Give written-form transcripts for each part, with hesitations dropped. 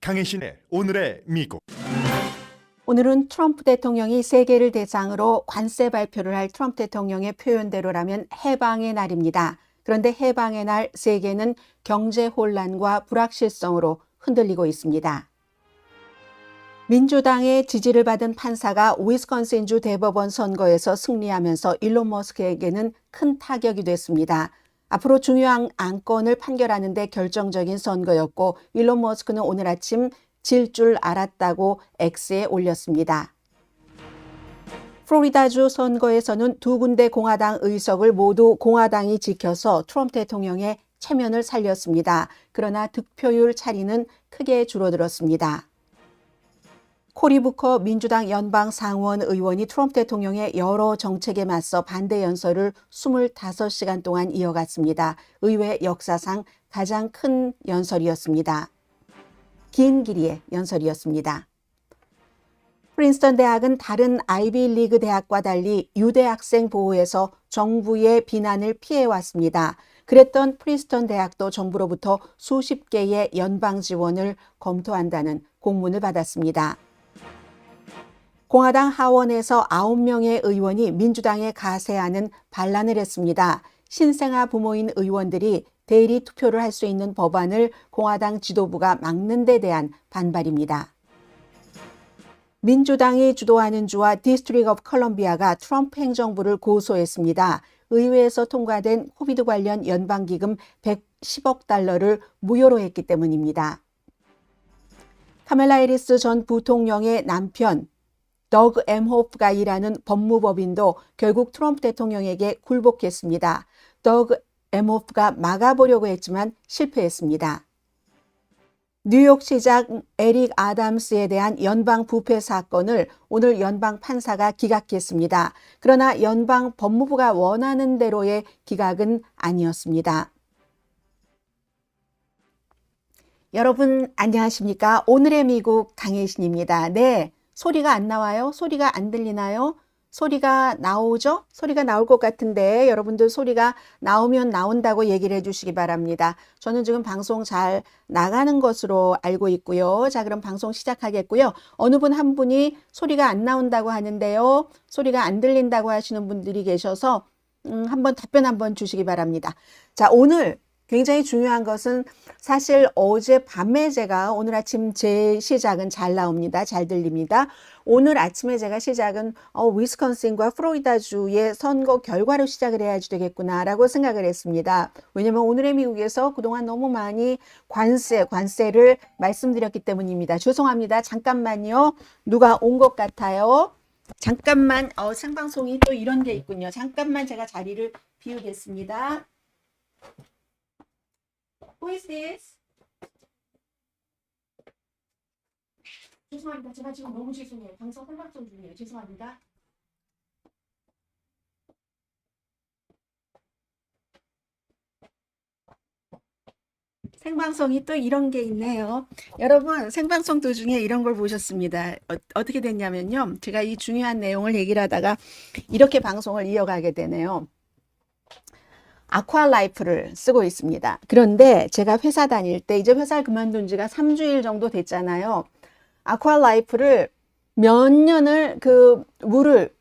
강혜신의 오늘의 미국. 오늘은 트럼프 대통령이 세계를 대상으로 관세 발표를 할 트럼프 대통령의 표현대로라면 해방의 날입니다. 그런데 해방의 날 세계는 경제 혼란과 불확실성으로 흔들리고 있습니다. 민주당의 지지를 받은 판사가 위스콘신주 대법원 선거에서 승리하면서 일론 머스크에게는 큰 타격이 됐습니다. 앞으로 중요한 안건을 판결하는 데 결정적인 선거였고 일론 머스크는 오늘 아침 질 줄 알았다고 X에 올렸습니다. 플로리다주 선거에서는 두 군데 공화당 의석을 모두 공화당이 지켜서 트럼프 대통령의 체면을 살렸습니다. 그러나 득표율 차이는 크게 줄어들었습니다. 코리 부커 민주당 연방 상원 의원이 트럼프 대통령의 여러 정책에 맞서 반대 연설을 25시간 동안 이어갔습니다. 의회 역사상 가장 큰 연설이었습니다. 긴 길이의 연설이었습니다. 프린스턴 대학은 다른 아이비리그 대학과 달리 유대 학생 보호에서 정부의 비난을 피해왔습니다. 그랬던 프린스턴 대학도 정부로부터 수십 개의 연방 지원을 검토한다는 공문을 받았습니다. 공화당 하원에서 9명의 의원이 민주당에 가세하는 반란을 했습니다. 신생아 부모인 의원들이 대리 투표를 할 수 있는 법안을 공화당 지도부가 막는 데 대한 반발입니다. 민주당이 주도하는 주와 디스트릭 오브 컬럼비아가 트럼프 행정부를 고소했습니다. 의회에서 통과된 코비드 관련 연방기금 110억 달러를 무효로 했기 때문입니다. 카멜라 해리스 전 부통령의 남편 더그 엠호프가 일하는 법무법인도 결국 트럼프 대통령에게 굴복했습니다. 더그 엠호프가 막아보려고 했지만 실패했습니다. 뉴욕시장 에릭 아담스에 대한 연방 부패 사건을 오늘 연방 판사가 기각했습니다. 그러나 연방 법무부가 원하는 대로의 기각은 아니었습니다. 여러분 안녕하십니까? 오늘의 미국 강혜신입니다. 네, 소리가 안 나와요? 소리가 안 들리나요? 소리가 나오죠? 소리가 나올 것 같은데 여러분들 소리가 나오면 나온다고 얘기를 해주시기 바랍니다. 저는 지금 방송 잘 나가는 것으로 알고 있고요. 자, 그럼 방송 시작하겠고요. 어느 분 한 분이 소리가 안 나온다고 하는데요. 소리가 안 들린다고 하시는 분들이 계셔서 한번 답변 한번 주시기 바랍니다. 자, 오늘 굉장히 중요한 것은 사실 어젯밤에 제가 오늘 아침 제 시작은 잘 나옵니다. 잘 들립니다. 오늘 아침에 제가 시작은 위스콘신과 플로리다주의 선거 결과로 시작을 해야지 되겠구나라고 생각을 했습니다. 왜냐하면 오늘의 미국에서 그동안 너무 많이 관세를 말씀드렸기 때문입니다. 죄송합니다. 잠깐만요. 누가 온 것 같아요. 잠깐만 생방송이 또 이런 게 있군요. 잠깐만 제가 자리를 비우겠습니다. Who is this? 죄송합니다. 제가 지금 너무 죄송해요. 방송 생방송 중이에요. 죄송합니다. 생방송이 또 이런 게 있네요. 여러분 생방송 도중에 이런 걸 보셨습니다. 어떻게 됐냐면요. 제가 이 중요한 내용을 얘기를 하다가 이렇게 방송을 이어가게 되네요. 아쿠아라이프를 쓰고 있습니다. 그런데 제가 회사 다닐 때 이제 회사를 그만둔 지가 3주일 정도 됐잖아요. 아쿠아라이프를 몇 년을 물을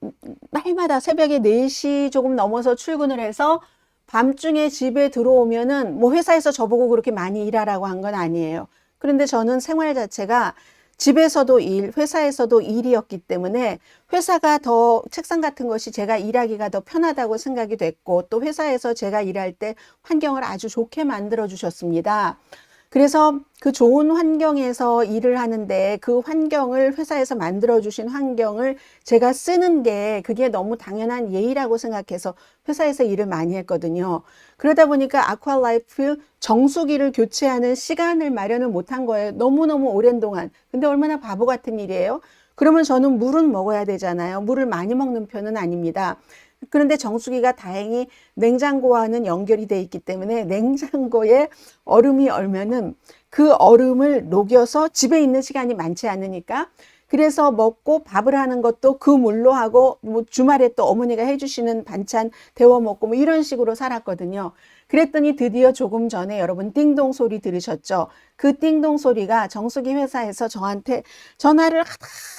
날마다 새벽에 4시 조금 넘어서 출근을 해서 밤중에 집에 들어오면은 뭐 회사에서 저보고 그렇게 많이 일하라고 한 건 아니에요. 그런데 저는 생활 자체가 집에서도 일, 회사에서도 일이었기 때문에 회사가 더 책상 같은 것이 제가 일하기가 더 편하다고 생각이 됐고 또 회사에서 제가 일할 때 환경을 아주 좋게 만들어 주셨습니다. 그래서 그 좋은 환경에서 일을 하는데 그 환경을 회사에서 만들어 주신 환경을 제가 쓰는 게 그게 너무 당연한 예의라고 생각해서 회사에서 일을 많이 했거든요. 그러다 보니까 아쿠아라이프 정수기를 교체하는 시간을 마련을 못한 거예요. 너무너무 오랜 동안. 근데 얼마나 바보 같은 일이에요. 그러면 저는 물은 먹어야 되잖아요. 물을 많이 먹는 편은 아닙니다. 그런데 정수기가 다행히 냉장고와는 연결이 돼 있기 때문에 냉장고에 얼음이 얼면은 그 얼음을 녹여서 집에 있는 시간이 많지 않으니까 그래서 먹고 밥을 하는 것도 그 물로 하고 뭐 주말에 또 어머니가 해주시는 반찬 데워 먹고 뭐 이런 식으로 살았거든요. 그랬더니 드디어 조금 전에 여러분 띵동 소리 들으셨죠? 그 띵동 소리가 정수기 회사에서 저한테 전화를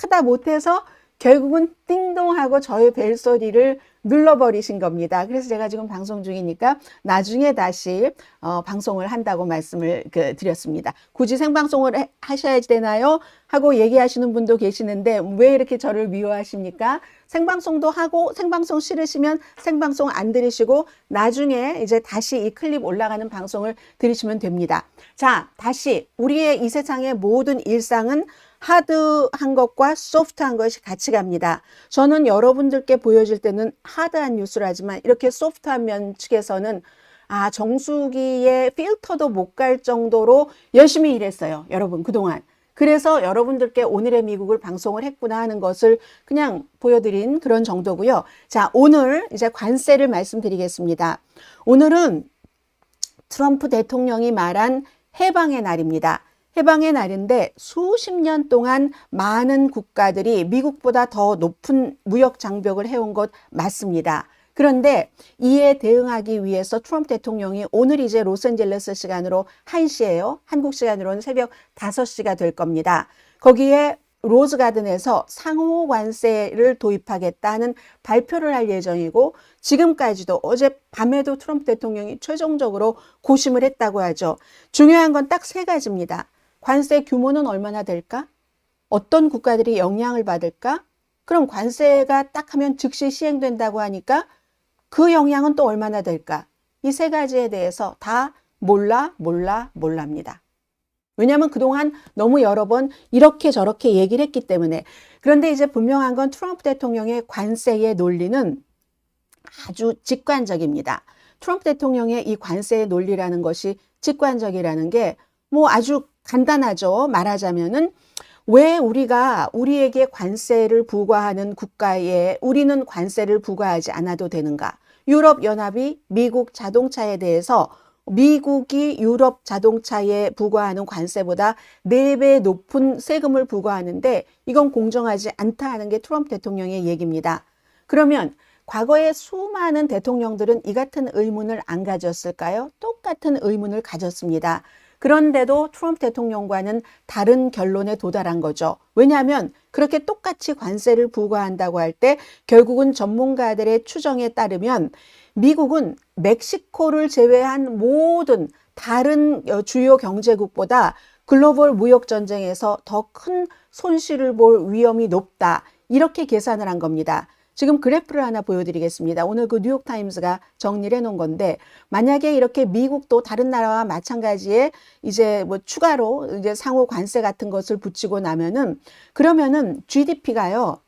하다 못해서 결국은 띵동하고 저의 벨소리를 눌러버리신 겁니다. 그래서 제가 지금 방송 중이니까 나중에 다시 방송을 한다고 말씀을 드렸습니다. 굳이 생방송을 하셔야 되나요? 하고 얘기하시는 분도 계시는데 왜 이렇게 저를 미워하십니까? 생방송도 하고 생방송 싫으시면 생방송 안 들으시고 나중에 이제 다시 이 클립 올라가는 방송을 들으시면 됩니다. 자, 다시 우리의 이 세상의 모든 일상은 하드한 것과 소프트한 것이 같이 갑니다. 저는 여러분들께 보여줄 때는 하드한 뉴스를 하지만 이렇게 소프트한 면 측에서는 정수기에 필터도 못 갈 정도로 열심히 일했어요. 여러분 그동안. 그래서 여러분들께 오늘의 미국을 방송을 했구나 하는 것을 그냥 보여드린 그런 정도고요. 자, 오늘 이제 관세를 말씀드리겠습니다. 오늘은 트럼프 대통령이 말한 해방의 날입니다. 해방의 날인데 수십 년 동안 많은 국가들이 미국보다 더 높은 무역 장벽을 해온 것 맞습니다. 그런데 이에 대응하기 위해서 트럼프 대통령이 오늘 이제 로스앤젤레스 시간으로 1시예요. 한국 시간으로는 새벽 5시가 될 겁니다. 거기에 로즈가든에서 상호 관세를 도입하겠다는 발표를 할 예정이고 지금까지도 어젯밤에도 트럼프 대통령이 최종적으로 고심을 했다고 하죠. 중요한 건 딱 3가지입니다. 관세 규모는 얼마나 될까? 어떤 국가들이 영향을 받을까? 그럼 관세가 딱 하면 즉시 시행된다고 하니까 그 영향은 또 얼마나 될까? 이 3가지에 대해서 다 몰랍니다. 왜냐하면 그동안 너무 여러 번 이렇게 저렇게 얘기를 했기 때문에. 그런데 이제 분명한 건 트럼프 대통령의 관세의 논리는 아주 직관적입니다. 트럼프 대통령의 이 관세의 논리라는 것이 직관적이라는 게 뭐 아주 간단하죠. 말하자면은 왜 우리에게 관세를 부과하는 국가에 우리는 관세를 부과하지 않아도 되는가? 유럽연합이 미국 자동차에 대해서 미국이 유럽 자동차에 부과하는 관세보다 4배 높은 세금을 부과하는데 이건 공정하지 않다 하는 게 트럼프 대통령의 얘기입니다. 그러면 과거에 수많은 대통령들은 이 같은 의문을 안 가졌을까요? 똑같은 의문을 가졌습니다. 그런데도 트럼프 대통령과는 다른 결론에 도달한 거죠. 왜냐하면 그렇게 똑같이 관세를 부과한다고 할 때 결국은 전문가들의 추정에 따르면 미국은 멕시코를 제외한 모든 다른 주요 경제국보다 글로벌 무역 전쟁에서 더 큰 손실을 볼 위험이 높다. 이렇게 계산을 한 겁니다. 지금 그래프를 하나 보여드리겠습니다. 오늘 그 뉴욕타임스가 정리를 해놓은 건데 만약에 이렇게 미국도 다른 나라와 마찬가지에 이제 뭐 추가로 이제 상호 관세 같은 것을 붙이고 나면은 그러면은 GDP가요.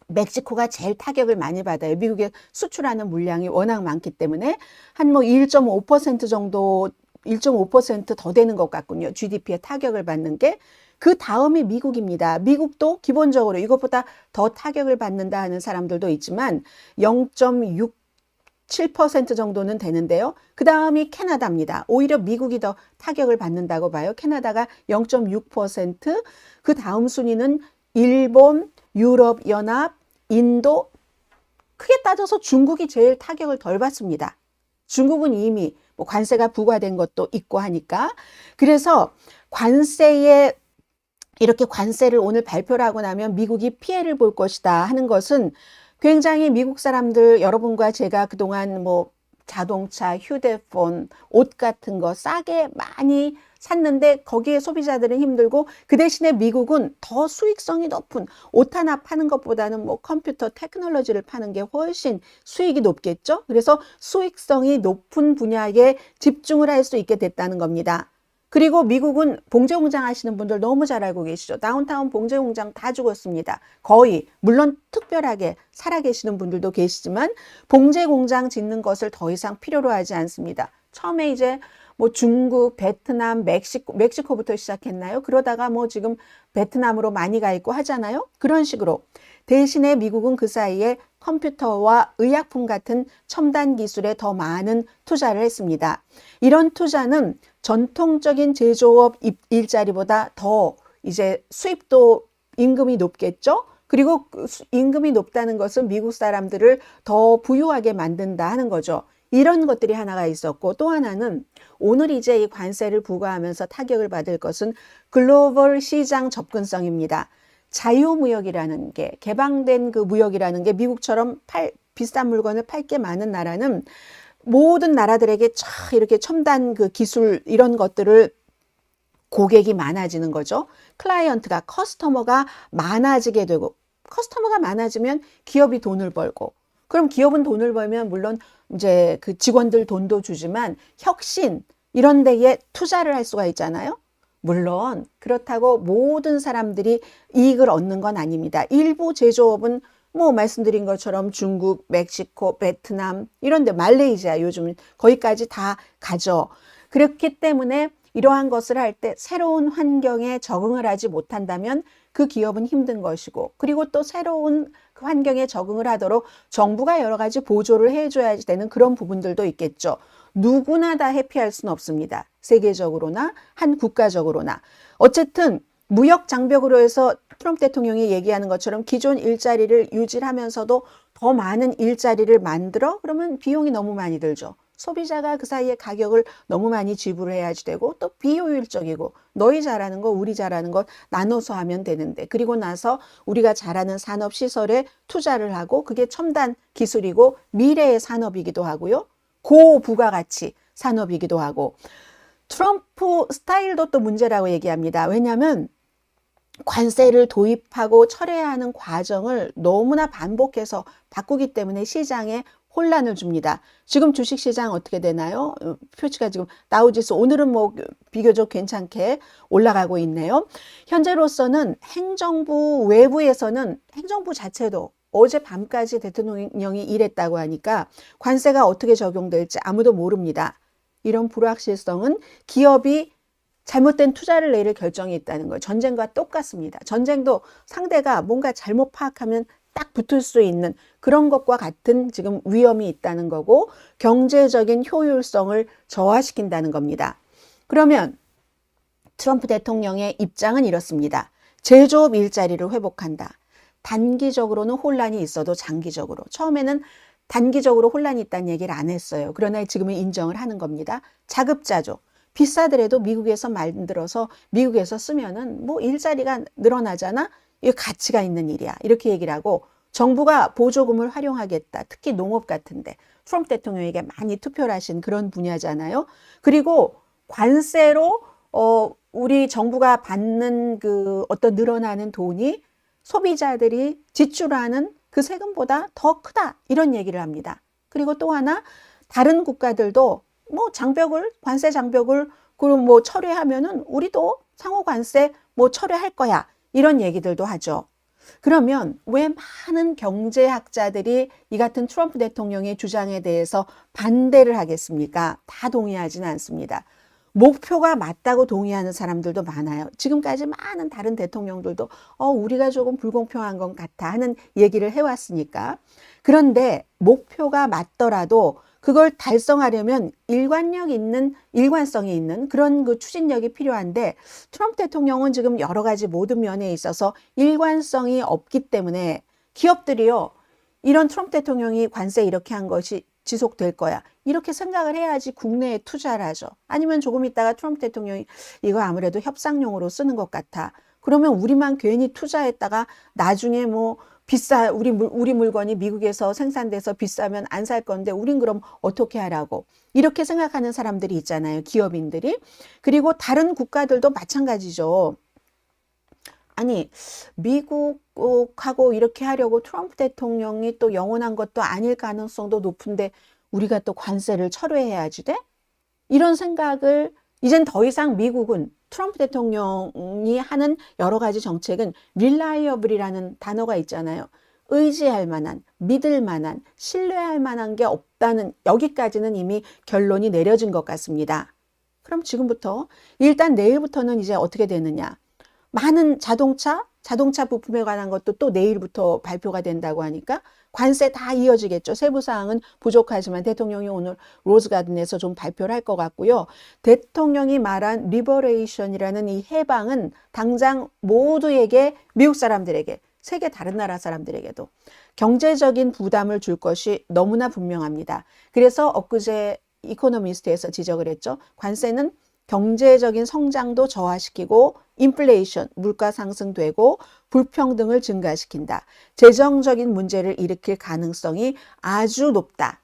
멕시코가 제일 타격을 많이 받아요. 미국에 수출하는 물량이 워낙 많기 때문에 한 뭐 1.5% 정도 1.5% 더 되는 것 같군요. GDP에 타격을 받는 게. 그 다음이 미국입니다. 미국도 기본적으로 이것보다 더 타격을 받는다 하는 사람들도 있지만 0.67% 정도는 되는데요. 그 다음이 캐나다입니다. 오히려 미국이 더 타격을 받는다고 봐요. 캐나다가 0.6%, 그 다음 순위는 일본, 유럽연합, 인도, 크게 따져서 중국이 제일 타격을 덜 받습니다. 중국은 이미 뭐 관세가 부과된 것도 있고 하니까. 그래서 이렇게 관세를 오늘 발표를 하고 나면 미국이 피해를 볼 것이다 하는 것은 굉장히 미국 사람들 여러분과 제가 그동안 뭐 자동차, 휴대폰, 옷 같은 거 싸게 많이 샀는데 거기에 소비자들은 힘들고 그 대신에 미국은 더 수익성이 높은 옷 하나 파는 것보다는 뭐 컴퓨터 테크놀로지를 파는 게 훨씬 수익이 높겠죠. 그래서 수익성이 높은 분야에 집중을 할 수 있게 됐다는 겁니다. 그리고 미국은 봉제 공장 하시는 분들 너무 잘 알고 계시죠. 다운타운 봉제 공장 다 죽었습니다. 거의. 물론 특별하게 살아계시는 분들도 계시지만 봉제 공장 짓는 것을 더 이상 필요로 하지 않습니다. 처음에 이제 뭐 중국, 베트남, 멕시코부터 시작했나요? 그러다가 뭐 지금 베트남으로 많이 가 있고 하잖아요. 그런 식으로. 대신에 미국은 그 사이에 컴퓨터와 의약품 같은 첨단 기술에 더 많은 투자를 했습니다. 이런 투자는 전통적인 제조업 일자리보다 더 이제 수입도 임금이 높겠죠? 그리고 그 임금이 높다는 것은 미국 사람들을 더 부유하게 만든다 하는 거죠. 이런 것들이 하나가 있었고, 또 하나는 오늘 이제 이 관세를 부과하면서 타격을 받을 것은 글로벌 시장 접근성입니다. 자유무역이라는 게, 개방된 그 무역이라는 게 미국처럼 비싼 물건을 팔 게 많은 나라는 모든 나라들에게 이렇게 첨단 그 기술 이런 것들을 고객이 많아지는 거죠. 클라이언트가, 커스터머가 많아지게 되고, 커스터머가 많아지면 기업이 돈을 벌고, 그럼 기업은 돈을 벌면 물론 이제 그 직원들 돈도 주지만 혁신 이런 데에 투자를 할 수가 있잖아요. 물론 그렇다고 모든 사람들이 이익을 얻는 건 아닙니다. 일부 제조업은 뭐 말씀드린 것처럼 중국, 멕시코, 베트남 이런 데, 말레이시아 요즘 거기까지 다 가죠. 그렇기 때문에 이러한 것을 할 때 새로운 환경에 적응을 하지 못한다면 그 기업은 힘든 것이고, 그리고 또 새로운 그 환경에 적응을 하도록 정부가 여러 가지 보조를 해줘야 되는 그런 부분들도 있겠죠. 누구나 다 해피할 수는 없습니다. 세계적으로나 한 국가적으로나. 어쨌든 무역 장벽으로 해서 트럼프 대통령이 얘기하는 것처럼 기존 일자리를 유지하면서도 더 많은 일자리를 만들어? 그러면 비용이 너무 많이 들죠. 소비자가 그 사이에 가격을 너무 많이 지불을 해야지 되고, 또 비효율적이고, 너희 잘하는 거 우리 잘하는 것 나눠서 하면 되는데, 그리고 나서 우리가 잘하는 산업시설에 투자를 하고, 그게 첨단 기술이고 미래의 산업이기도 하고요, 고부가가치 산업이기도 하고. 트럼프 스타일도 또 문제라고 얘기합니다. 왜냐하면 관세를 도입하고 철회하는 과정을 너무나 반복해서 바꾸기 때문에 시장에 혼란을 줍니다. 지금 주식시장 어떻게 되나요? 표치가 지금 다우지수 오늘은 뭐 비교적 괜찮게 올라가고 있네요. 현재로서는 행정부 외부에서는, 행정부 자체도 어제 밤까지 대통령이 일했다고 하니까 관세가 어떻게 적용될지 아무도 모릅니다. 이런 불확실성은 기업이 잘못된 투자를 내릴 결정이 있다는 거예요. 전쟁과 똑같습니다. 전쟁도 상대가 뭔가 잘못 파악하면 딱 붙을 수 있는 그런 것과 같은 지금 위험이 있다는 거고, 경제적인 효율성을 저하시킨다는 겁니다. 그러면 트럼프 대통령의 입장은 이렇습니다. 제조업 일자리를 회복한다. 단기적으로는 혼란이 있어도 장기적으로. 처음에는 단기적으로 혼란이 있다는 얘기를 안 했어요. 그러나 지금은 인정을 하는 겁니다. 자급자족. 비싸더라도 미국에서 만들어서 미국에서 쓰면은 뭐 일자리가 늘어나잖아. 이거 가치가 있는 일이야. 이렇게 얘기를 하고, 정부가 보조금을 활용하겠다. 특히 농업 같은데 트럼프 대통령에게 많이 투표를 하신 그런 분야잖아요. 그리고 관세로 우리 정부가 받는 그 어떤 늘어나는 돈이 소비자들이 지출하는 그 세금보다 더 크다. 이런 얘기를 합니다. 그리고 또 하나, 다른 국가들도 뭐 관세 장벽을 그럼 뭐 철회하면은 우리도 상호 관세 뭐 철회할 거야. 이런 얘기들도 하죠. 그러면 왜 많은 경제학자들이 이 같은 트럼프 대통령의 주장에 대해서 반대를 하겠습니까? 다 동의하지는 않습니다. 목표가 맞다고 동의하는 사람들도 많아요. 지금까지 많은 다른 대통령들도 우리가 조금 불공평한 것 같아 하는 얘기를 해왔으니까. 그런데 목표가 맞더라도 그걸 달성하려면 일관성이 있는 그런 그 추진력이 필요한데, 트럼프 대통령은 지금 여러 가지 모든 면에 있어서 일관성이 없기 때문에 기업들이요, 이런 트럼프 대통령이 관세 이렇게 한 것이 지속될 거야, 이렇게 생각을 해야지 국내에 투자를 하죠. 아니면 조금 있다가 트럼프 대통령이 이거 아무래도 협상용으로 쓰는 것 같아. 그러면 우리만 괜히 투자했다가 나중에 뭐 우리 물건이 미국에서 생산돼서 비싸면 안 살 건데 우린 그럼 어떻게 하라고. 이렇게 생각하는 사람들이 있잖아요. 기업인들이. 그리고 다른 국가들도 마찬가지죠. 아니, 미국하고 이렇게 하려고 트럼프 대통령이 또 영원한 것도 아닐 가능성도 높은데 우리가 또 관세를 철회해야지 돼? 이런 생각을, 이젠 더 이상 미국은 트럼프 대통령이 하는 여러 가지 정책은 reliable이라는 단어가 있잖아요. 의지할 만한, 믿을 만한, 신뢰할 만한 게 없다는, 여기까지는 이미 결론이 내려진 것 같습니다. 그럼 지금부터, 일단 내일부터는 이제 어떻게 되느냐. 많은 자동차, 자동차 부품에 관한 것도 또 내일부터 발표가 된다고 하니까 관세 다 이어지겠죠. 세부 사항은 부족하지만 대통령이 오늘 로즈가든에서 좀 발표를 할 것 같고요. 대통령이 말한 리버레이션이라는 이 해방은 당장 모두에게, 미국 사람들에게, 세계 다른 나라 사람들에게도 경제적인 부담을 줄 것이 너무나 분명합니다. 그래서 엊그제 이코노미스트에서 지적을 했죠. 관세는 경제적인 성장도 저하시키고 인플레이션, 물가 상승되고 불평등을 증가시킨다. 재정적인 문제를 일으킬 가능성이 아주 높다.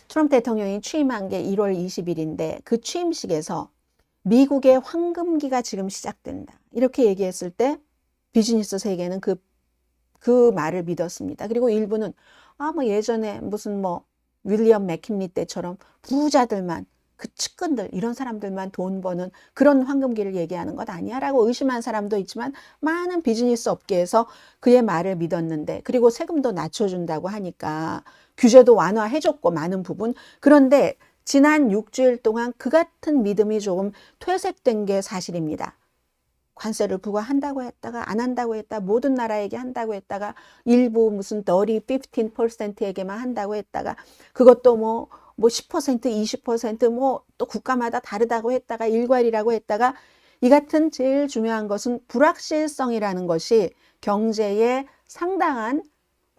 트럼프 대통령이 취임한 게 1월 20일인데 그 취임식에서 미국의 황금기가 지금 시작된다. 이렇게 얘기했을 때 비즈니스 세계는 그 말을 믿었습니다. 그리고 일부는 뭐 예전에 무슨 윌리엄 맥킨리 때처럼 부자들만, 그 측근들, 이런 사람들만 돈 버는 그런 황금기를 얘기하는 것 아니야? 라고 의심한 사람도 있지만 많은 비즈니스 업계에서 그의 말을 믿었는데, 그리고 세금도 낮춰준다고 하니까 규제도 완화해줬고 많은 부분. 그런데 지난 6주일 동안 그 같은 믿음이 조금 퇴색된 게 사실입니다. 관세를 부과한다고 했다가 안 한다고 했다, 모든 나라에게 한다고 했다가 일부 무슨 30, 15%에게만 한다고 했다가 그것도 10%, 20% 또 국가마다 다르다고 했다가 일괄이라고 했다가, 이 같은 제일 중요한 것은 불확실성이라는 것이 경제에 상당한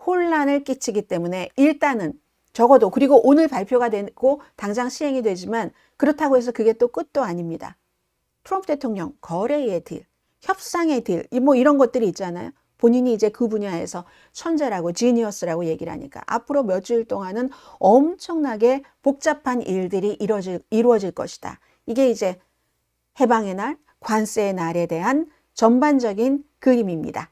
혼란을 끼치기 때문에 일단은 적어도, 그리고 오늘 발표가 되고 당장 시행이 되지만 그렇다고 해서 그게 또 끝도 아닙니다. 트럼프 대통령 거래의 딜, 협상의 딜, 이런 것들이 있잖아요. 본인이 이제 그 분야에서 천재라고, 지니어스라고 얘기를 하니까 앞으로 몇 주일 동안은 엄청나게 복잡한 일들이 이루어질 것이다. 이게 이제 해방의 날, 관세의 날에 대한 전반적인 그림입니다.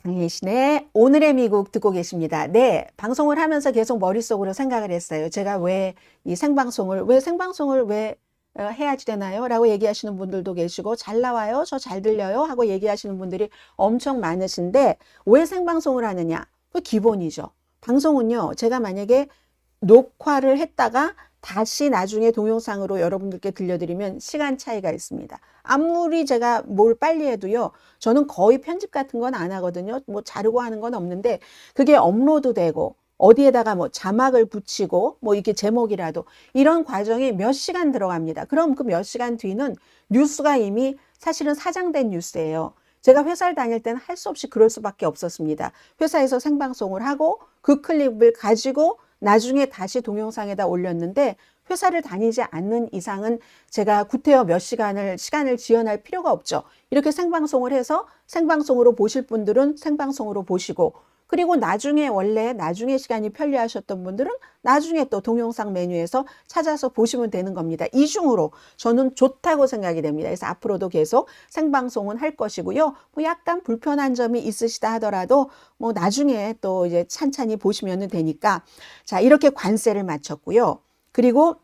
강혜신의 오늘의 미국 듣고 계십니다. 네, 방송을 하면서 계속 머릿속으로 생각을 했어요. 제가 왜 생방송을 왜 해야지 되나요? 라고 얘기하시는 분들도 계시고, 잘 나와요? 저 잘 들려요? 하고 얘기하시는 분들이 엄청 많으신데, 왜 생방송을 하느냐? 그 기본이죠. 방송은요, 제가 만약에 녹화를 했다가 다시 나중에 동영상으로 여러분들께 들려드리면 시간 차이가 있습니다. 아무리 제가 뭘 빨리 해도요, 저는 거의 편집 같은 건 안 하거든요. 자르고 하는 건 없는데, 그게 업로드 되고 어디에다가 자막을 붙이고 이게 제목이라도 이런 과정이 몇 시간 들어갑니다. 그럼 그 몇 시간 뒤는 뉴스가 이미 사실은 사장된 뉴스예요. 제가 회사를 다닐 때는 할 수 없이 그럴 수밖에 없었습니다. 회사에서 생방송을 하고 그 클립을 가지고 나중에 다시 동영상에다 올렸는데, 회사를 다니지 않는 이상은 제가 구태여 몇 시간을 지연할 필요가 없죠. 이렇게 생방송을 해서 생방송으로 보실 분들은 생방송으로 보시고, 그리고 나중에 시간이 편리하셨던 분들은 나중에 또 동영상 메뉴에서 찾아서 보시면 되는 겁니다. 이중으로 저는 좋다고 생각이 됩니다. 그래서 앞으로도 계속 생방송은 할 것이고요. 약간 불편한 점이 있으시다 하더라도 나중에 또 이제 찬찬히 보시면 되니까. 자, 이렇게 관세를 마쳤고요. 그리고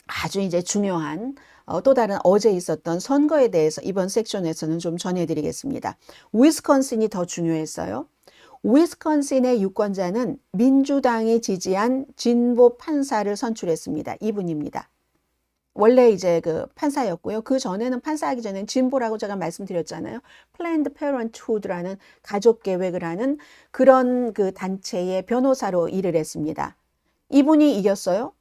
아주 이제 중요한 또 다른 어제 있었던 선거에 대해서 이번 섹션에서는 좀 전해드리겠습니다. 위스콘신이 더 중요했어요. 위스콘신의 유권자는 민주당이 지지한 진보 판사를 선출했습니다. 이분입니다. 원래 이제 그 판사였고요. 그 전에는 판사하기 전에는 진보라고 제가 말씀드렸잖아요. 플랜드 페런트후드라는 가족 계획을 하는 그런 그 단체의 변호사로 일을 했습니다. 이분이 이겼어요.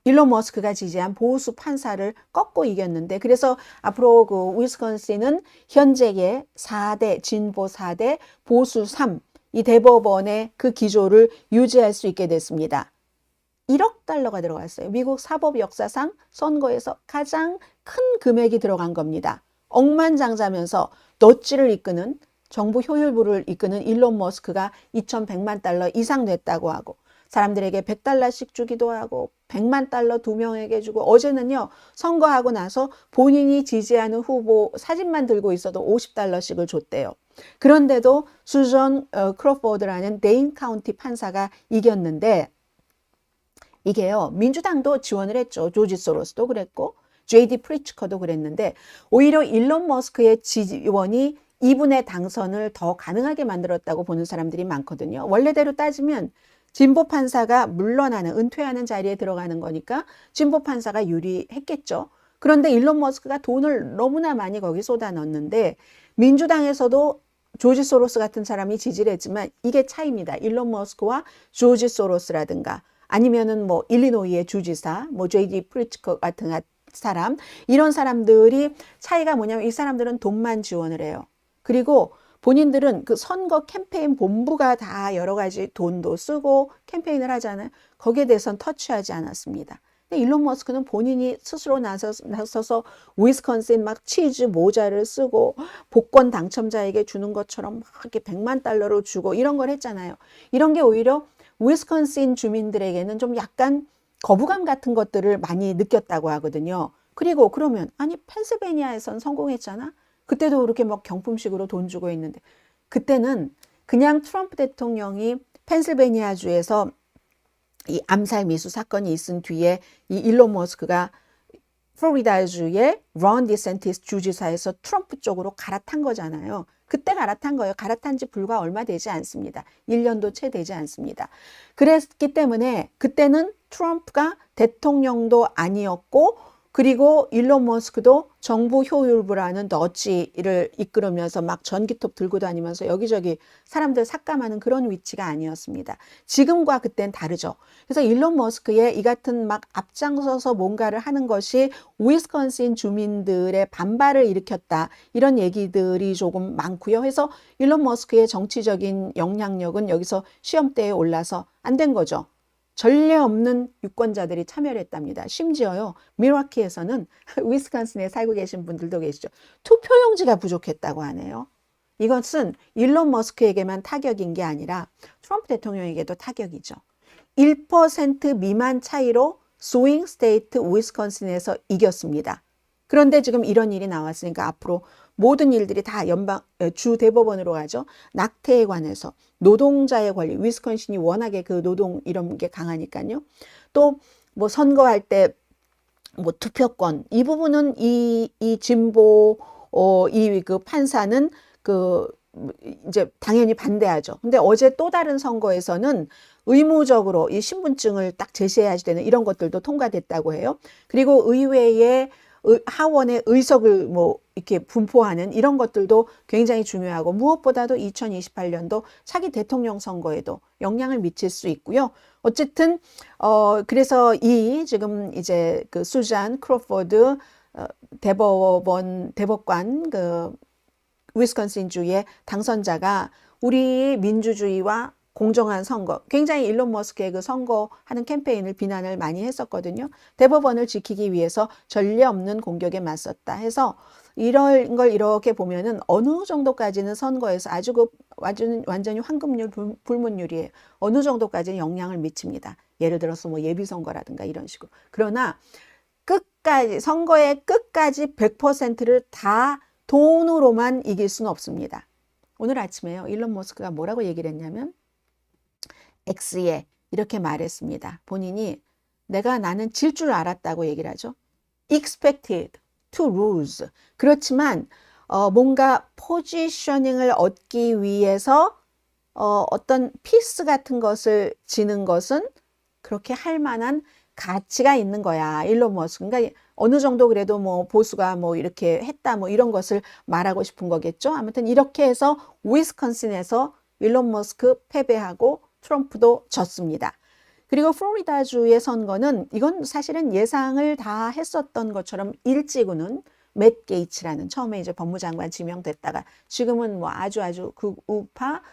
일론 머스크가 지지한 보수 판사를 꺾고 이겼는데, 그래서 앞으로 그 위스콘신은 현재의 4대, 진보 4대, 보수 3, 이 대법원의 그 기조를 유지할 수 있게 됐습니다. 1억 달러가 들어갔어요. 미국 사법 역사상 선거에서 가장 큰 금액이 들어간 겁니다. 억만장자면서 넛지를 이끄는, 정부 효율부를 이끄는 일론 머스크가 2,100만 달러 이상 냈다고 하고, 사람들에게 100달러씩 주기도 하고 100만 달러 2명에게 주고, 어제는요, 선거하고 나서 본인이 지지하는 후보 사진만 들고 있어도 50달러씩을 줬대요. 그런데도 수전 크로포드라는 데인 카운티 판사가 이겼는데, 이게요, 민주당도 지원을 했죠. 조지 소로스도 그랬고 JD 프리츠커도 그랬는데, 오히려 일론 머스크의 지원이 이분의 당선을 더 가능하게 만들었다고 보는 사람들이 많거든요. 원래대로 따지면 진보 판사가 물러나는, 은퇴하는 자리에 들어가는 거니까 진보 판사가 유리했겠죠. 그런데 일론 머스크가 돈을 너무나 많이 거기 쏟아 넣었는데 민주당에서도 조지 소로스 같은 사람이 지지를 했지만 이게 차이입니다. 일론 머스크와 조지 소로스라든가 아니면은 뭐 일리노이의 주지사, 뭐 제이디 프리츠커 같은 사람, 이런 사람들이 차이가 뭐냐면 이 사람들은 돈만 지원을 해요. 그리고 본인들은 그 선거 캠페인 본부가 다 여러 가지 돈도 쓰고 캠페인을 하잖아요. 거기에 대해서는 터치하지 않았습니다. 근데 일론 머스크는 본인이 스스로 나서서 위스콘신 막 치즈 모자를 쓰고 복권 당첨자에게 주는 것처럼 막 이렇게 100만 달러로 주고 이런 걸 했잖아요. 이런 게 오히려 위스콘신 주민들에게는 좀 약간 거부감 같은 것들을 많이 느꼈다고 하거든요. 그리고 그러면 아니 펜실베니아에선 성공했잖아. 그때도 그렇게 막 경품식으로 돈 주고 있는데 그때는 그냥 트럼프 대통령이 펜실베니아주에서 이 암살 미수 사건이 있은 뒤에 이 일론 머스크가 플로리다주의 론 디센티스 주지사에서 트럼프 쪽으로 갈아탄 거잖아요. 그때 갈아탄 거예요. 갈아탄 지 불과 얼마 되지 않습니다. 1년도 채 되지 않습니다. 그랬기 때문에 그때는 트럼프가 대통령도 아니었고 그리고 일론 머스크도 정부 효율부라는 너지를 이끌으면서 막 전기톱 들고 다니면서 여기저기 사람들 삭감하는 그런 위치가 아니었습니다. 지금과 그땐 다르죠. 그래서 일론 머스크의 이 같은 막 앞장서서 뭔가를 하는 것이 위스콘신 주민들의 반발을 일으켰다. 이런 얘기들이 조금 많고요. 그래서 일론 머스크의 정치적인 영향력은 여기서 시험대에 올라서 안 된 거죠. 전례 없는 유권자들이 참여를 했답니다. 심지어요, 밀워키에서는 위스콘신에 살고 계신 분들도 계시죠. 투표용지가 부족했다고 하네요. 이것은 일론 머스크에게만 타격인 게 아니라 트럼프 대통령에게도 타격이죠. 1% 미만 차이로 스윙 스테이트 위스콘신에서 이겼습니다. 그런데 지금 이런 일이 나왔으니까 앞으로 모든 일들이 다 주 대법원으로 가죠. 낙태에 관해서 노동자의 권리, 위스콘신이 워낙에 그 노동 이런 게 강하니까요. 또 뭐 선거할 때 뭐 투표권 이 부분은 이 진보 이 그 판사는 그 이제 당연히 반대하죠. 근데 어제 또 다른 선거에서는 의무적으로 이 신분증을 딱 제시해야 되는 이런 것들도 통과됐다고 해요. 그리고 의회의 하원의 의석을 뭐 이렇게 분포하는 이런 것들도 굉장히 중요하고 무엇보다도 2028년도 차기 대통령 선거에도 영향을 미칠 수 있고요. 어쨌든 그래서 이 지금 이제 그 수잔 크로포드 대법관 그 위스콘신주의 당선자가 우리 민주주의와 공정한 선거, 굉장히 일론 머스크의 그 선거하는 캠페인을 비난을 많이 했었거든요. 대법원을 지키기 위해서 전례 없는 공격에 맞섰다 해서 이런 걸 이렇게 보면은 어느 정도까지는 선거에서 아주 그 완전히 황금률 불문율이에요. 어느 정도까지는 영향을 미칩니다. 예를 들어서 뭐 예비선거라든가 이런 식으로. 그러나 끝까지 선거의 끝까지 100%를 다 돈으로만 이길 수는 없습니다. 오늘 아침에요. 일론 머스크가 뭐라고 얘기를 했냐면 X에 이렇게 말했습니다. 본인이 나는 질 줄 알았다고 얘기를 하죠. Expected to lose. 그렇지만 뭔가 포지셔닝을 얻기 위해서 어떤 피스 같은 것을 지는 것은 그렇게 할 만한 가치가 있는 거야. 일론 머스크. 그러니까 어느 정도 그래도 뭐 보수가 뭐 이렇게 했다 뭐 이런 것을 말하고 싶은 거겠죠. 아무튼 이렇게 해서 위스콘신에서 일론 머스크 패배하고 트럼프도 졌습니다. 그리고 플로리다주의 선거는 이건 사실은 예상을 다 했었던 것처럼 일찍은 맷 게이츠라는 처음에 이제 법무장관 지명됐다가 지금은 뭐 아주 극우파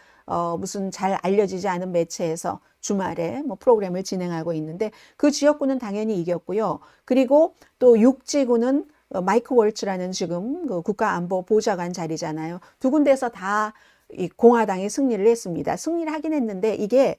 무슨 잘 알려지지 않은 매체에서 주말에 뭐 프로그램을 진행하고 있는데 그 지역구는 당연히 이겼고요. 그리고 또 육지구는 마이크 월츠라는 지금 그 국가안보보좌관 자리잖아요. 두 군데에서 다 이 공화당이 승리를 했습니다. 승리를 하긴 했는데 이게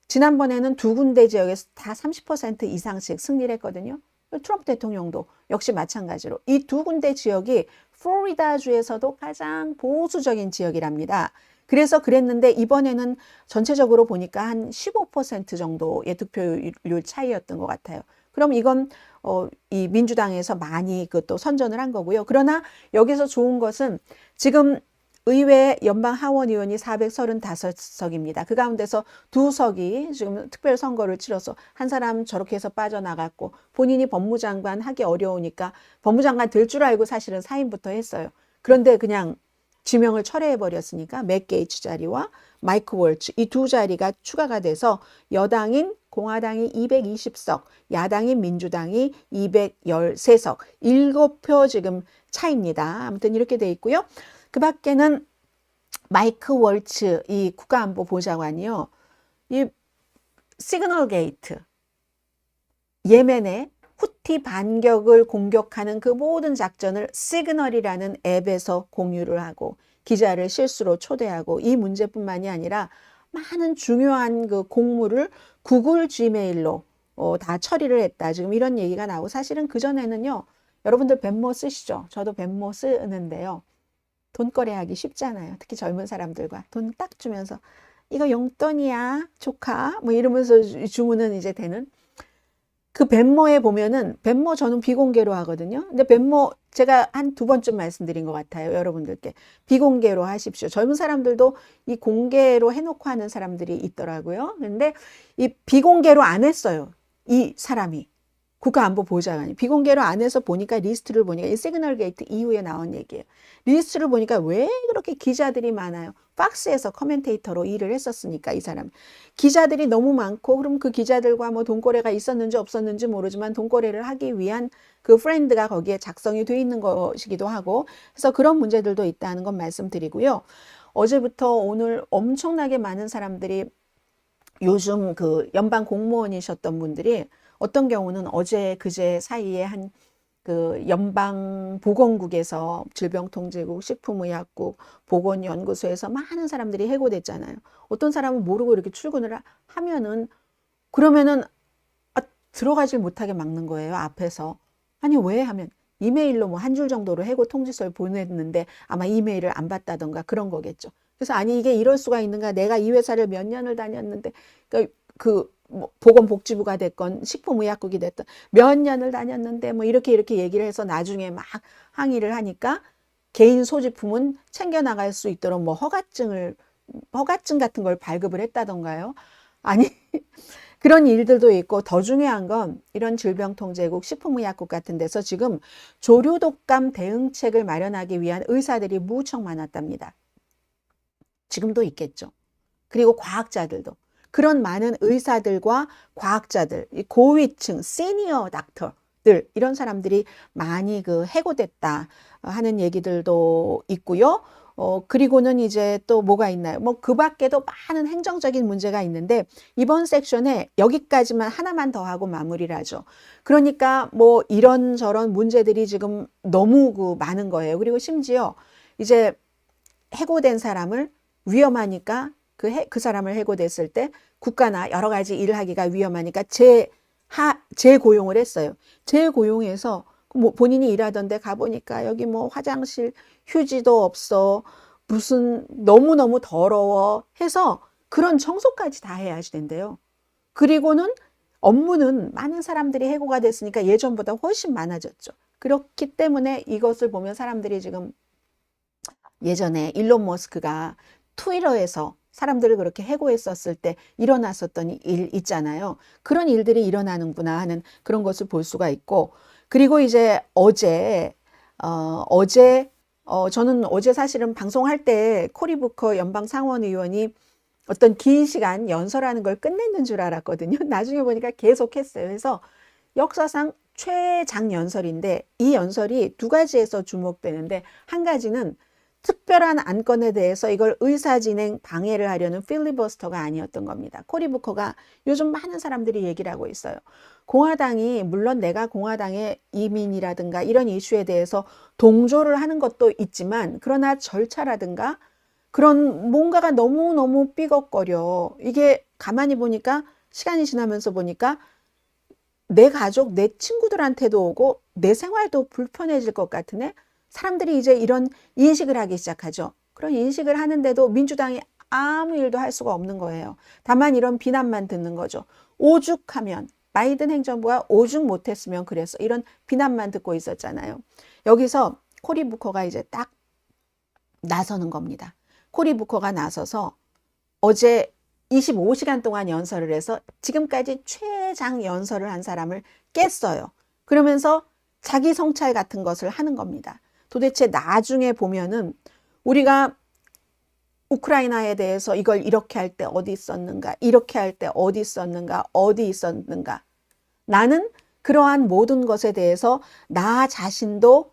지난번에는 두 군데 지역에서 다 30% 이상씩 승리를 했거든요. 트럼프 대통령도 역시 마찬가지로 이 두 군데 지역이 플로리다주에서도 가장 보수적인 지역이랍니다. 그래서 그랬는데 이번에는 전체적으로 보니까 한 15% 정도의 득표율 차이였던 것 같아요. 그럼 이건 이 민주당에서 많이 그것도 선전을 한 거고요. 그러나 여기서 좋은 것은 지금 의회 연방 하원 의원이 435석입니다. 그 가운데서 2석이 지금 특별 선거를 치러서 한 사람 저렇게 해서 빠져나갔고 본인이 법무장관 하기 어려우니까 법무장관 될 줄 알고 사실은 사임부터 했어요. 그런데 그냥 지명을 철회해 버렸으니까 맥 게이츠 자리와 마이크 월츠 이 두 자리가 추가가 돼서 여당인 공화당이 220석, 야당인 민주당이 213석, 7표 지금 차입니다. 아무튼 이렇게 돼 있고요. 그 밖에는 마이크 월츠 이 국가안보보좌관이요. 이 시그널 게이트, 예멘의 후티 반격을 공격하는 그 모든 작전을 시그널이라는 앱에서 공유를 하고 기자를 실수로 초대하고 이 문제뿐만이 아니라 많은 중요한 그 공무를 구글 지메일로 다 처리를 했다. 지금 이런 얘기가 나오고 사실은 그전에는요. 여러분들 벤모 쓰시죠? 저도 벤모 쓰는데요. 돈거래하기 쉽잖아요. 특히 젊은 사람들과 돈 딱 주면서 이거 용돈이야 조카 뭐 이러면서 주문은 이제 되는 그 벤모에 보면은 벤모 저는 비공개로 하거든요. 근데 벤모 제가 한 2번쯤 말씀드린 것 같아요. 여러분들께 비공개로 하십시오. 젊은 사람들도 이 공개로 해놓고 하는 사람들이 있더라고요. 근데 이 비공개로 안 했어요. 이 사람이 국가안보보좌관이 비공개로 안 해서 보니까 리스트를 보니까 이 시그널 게이트 이후에 나온 얘기예요. 리스트를 보니까 왜 그렇게 기자들이 많아요? 박스에서 커멘테이터로 일을 했었으니까 이 사람 기자들이 너무 많고 그럼 그 기자들과 뭐 돈거래가 있었는지 없었는지 모르지만 돈거래를 하기 위한 그 프렌드가 거기에 작성이 돼 있는 것이기도 하고 그래서 그런 문제들도 있다는 건 말씀드리고요. 어제부터 오늘 엄청나게 많은 사람들이 요즘 그 연방 공무원이셨던 분들이 어떤 경우는 어제 그제 사이에 한 그 연방보건국에서 질병통제국, 식품의약국, 보건연구소에서 많은 사람들이 해고됐잖아요. 어떤 사람은 모르고 이렇게 출근을 하면은 그러면은 들어가질 못하게 막는 거예요. 앞에서. 아니 왜 하면 이메일로 뭐 한 줄 정도로 해고 통지서를 보냈는데 아마 이메일을 안 받다던가 그런 거겠죠. 그래서 아니 이게 이럴 수가 있는가? 내가 이 회사를 몇 년을 다녔는데 뭐 보건복지부가 됐건 식품의약국이 됐든 몇 년을 다녔는데 뭐 이렇게 얘기를 해서 나중에 막 항의를 하니까 개인 소지품은 챙겨나갈 수 있도록 뭐 허가증 같은 걸 발급을 했다던가요. 아니 그런 일들도 있고 더 중요한 건 이런 질병통제국, 식품의약국 같은 데서 지금 조류독감 대응책을 마련하기 위한 의사들이 무척 많았답니다. 지금도 있겠죠. 그리고 과학자들도. 그런 많은 의사들과 과학자들, 고위층, 시니어 닥터들 이런 사람들이 많이 그 해고됐다 하는 얘기들도 있고요. 그리고는 이제 또 뭐가 있나요? 뭐 그 밖에도 많은 행정적인 문제가 있는데 이번 섹션에 여기까지만 하나만 더 하고 마무리를 하죠. 그러니까 뭐 이런저런 문제들이 지금 너무 그 많은 거예요. 그리고 심지어 이제 해고된 사람을 위험하니까 그 사람을 해고됐을 때 국가나 여러 가지 일을 하기가 위험하니까 재고용을 했어요. 재고용해서 뭐 본인이 일하던 데 가보니까 여기 뭐 화장실 휴지도 없어. 무슨 너무너무 더러워 해서 그런 청소까지 다 해야 된대요. 그리고는 업무는 많은 사람들이 해고가 됐으니까 예전보다 훨씬 많아졌죠. 그렇기 때문에 이것을 보면 사람들이 지금 예전에 일론 머스크가 트위터에서 사람들을 그렇게 해고했었을 때 일어났었던 일 있잖아요. 그런 일들이 일어나는구나 하는 그런 것을 볼 수가 있고 그리고 이제 저는 어제 사실은 방송할 때 코리 부커 연방 상원 의원이 어떤 긴 시간 연설하는 걸 끝냈는 줄 알았거든요. 나중에 보니까 계속 했어요. 그래서 역사상 최장 연설인데 이 연설이 2가지에서 주목되는데 한 가지는 특별한 안건에 대해서 이걸 의사진행 방해를 하려는 필리버스터가 아니었던 겁니다. 코리 부커가 요즘 많은 사람들이 얘기를 하고 있어요. 공화당이 물론 내가 공화당의 이민이라든가 이런 이슈에 대해서 동조를 하는 것도 있지만 그러나 절차라든가 그런 뭔가가 너무너무 삐걱거려. 이게 가만히 보니까 시간이 지나면서 보니까 내 가족, 내 친구들한테도 오고 내 생활도 불편해질 것 같으네. 사람들이 이제 이런 인식을 하기 시작하죠. 그런 인식을 하는데도 민주당이 아무 일도 할 수가 없는 거예요. 다만 이런 비난만 듣는 거죠. 오죽하면 바이든 행정부가 오죽 못했으면 그래서 이런 비난만 듣고 있었잖아요. 여기서 코리 부커가 이제 딱 나서는 겁니다. 코리 부커가 나서서 어제 25시간 동안 연설을 해서 지금까지 최장 연설을 한 사람을 깼어요. 그러면서 자기 성찰 같은 것을 하는 겁니다. 도대체 나중에 보면은 우리가 우크라이나에 대해서 이걸 이렇게 할 때 어디 있었는가, 이렇게 할 때 어디 있었는가, 어디 있었는가. 나는 그러한 모든 것에 대해서 나 자신도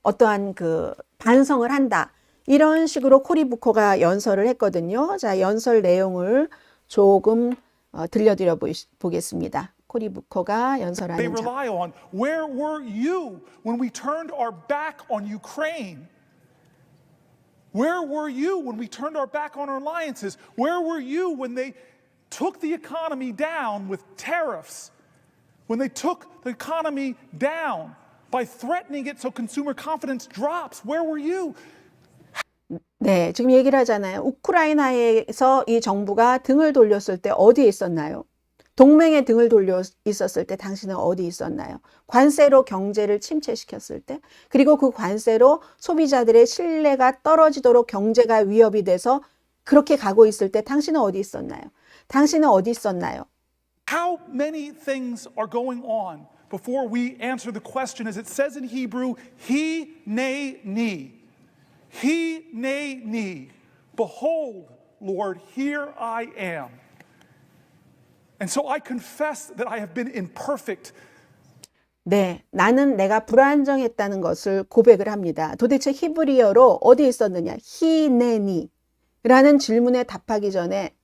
어떠한 반성을 한다. 이런 식으로 코리 부커가 연설을 했거든요. 자, 연설 내용을 조금 들려드려 보겠습니다. 코리 부커가 They 연설하는 장. rely on. Where were you when we turned our back on Ukraine? Where were you when we turned our back on our alliances? Where were you when they took the economy down with tariffs? When they took the economy down by threatening it so consumer confidence drops? Where were you? 네, 지금 얘기를 하잖아요. 우크라이나에서 이 정부가 등을 돌렸을 때 어디에 있었나요? 동맹에 등을 돌려 있었을 때 당신은 어디 있었나요? 관세로 경제를 침체시켰을 때, 그리고 그 관세로 소비자들의 신뢰가 떨어지도록 경제가 위협이 돼서 그렇게 가고 있을 때 당신은 어디 있었나요? 당신은 어디 있었나요? How many things are going on before we answer the question, as it says in Hebrew, Hineni. Hineni. Behold, Lord, here I am. And so I confess that I have been imperfect. 네, 나는 내가 불안정했다는 것을 고백을 합니다. 도대체 히브리어로 어디 있었느냐? 히네니 라는 질문에 답하기 전에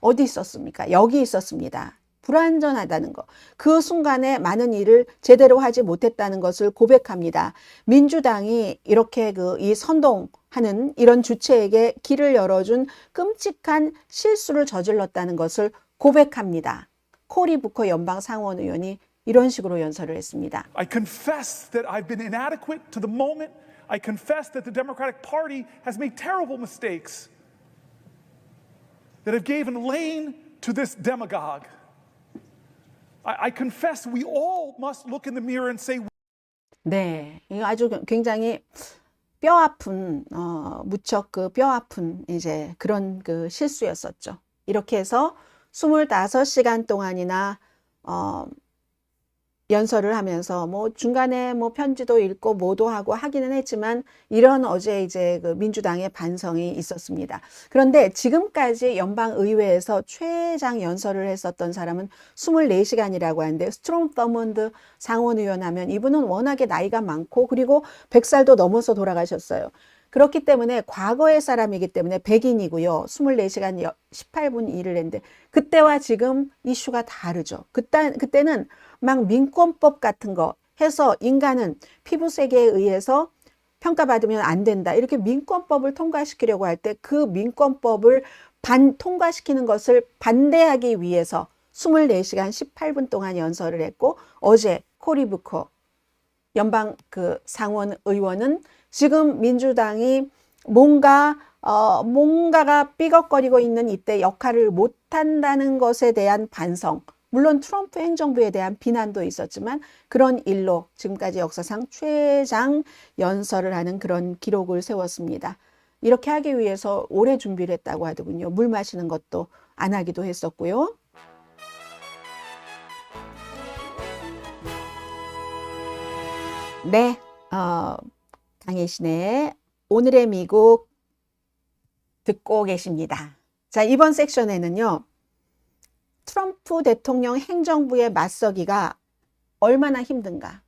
어디 있었습니까? 여기 있었습니다. 불완전하다는 것. 그 순간에 많은 일을 제대로 하지 못했다는 것을 고백합니다. 민주당이 이렇게 이 선동하는 이런 주체에게 길을 열어준 끔찍한 실수를 저질렀다는 것을 고백합니다. 코리 부커 연방 상원 의원이 이런 식으로 연설을 했습니다. I confess that I've been inadequate to the moment. I confess that the Democratic Party has made terrible mistakes that have given lane to this demagogue. I confess we all must look in the mirror and say, 네, 이거 아주 굉장히 뼈 아픈, 무척 뼈 아픈 이제 그런 실수였었죠. 이렇게 해서 25시간 동안이나 연설을 하면서 뭐 중간에 뭐 편지도 읽고 뭐도 하고 하기는 했지만 이런 어제 이제 민주당의 반성이 있었습니다. 그런데 지금까지 연방 의회에서 최장 연설을 했었던 사람은 24시간이라고 하는데 스트롬 더먼드 상원 의원 하면 이분은 워낙에 나이가 많고 그리고 100살도 넘어서 돌아가셨어요. 그렇기 때문에 과거의 사람이기 때문에 백인이고요. 24시간 18분 일을 했는데 그때와 지금 이슈가 다르죠. 그때는 막 민권법 같은 거 해서 인간은 피부색에 의해서 평가받으면 안 된다. 이렇게 민권법을 통과시키려고 할 때 그 민권법을 통과시키는 것을 반대하기 위해서 24시간 18분 동안 연설을 했고 어제 코리 부커 연방 상원 의원은 지금 민주당이 뭔가가 삐걱거리고 있는 이때 역할을 못한다는 것에 대한 반성, 물론 트럼프 행정부에 대한 비난도 있었지만 그런 일로 지금까지 역사상 최장 연설을 하는 그런 기록을 세웠습니다. 이렇게 하기 위해서 오래 준비를 했다고 하더군요. 물 마시는 것도 안 하기도 했었고요. 네, 강혜신의 오늘의 미국 듣고 계십니다. 자, 이번 섹션에는요. 트럼프 대통령 행정부의 맞서기가 얼마나 힘든가,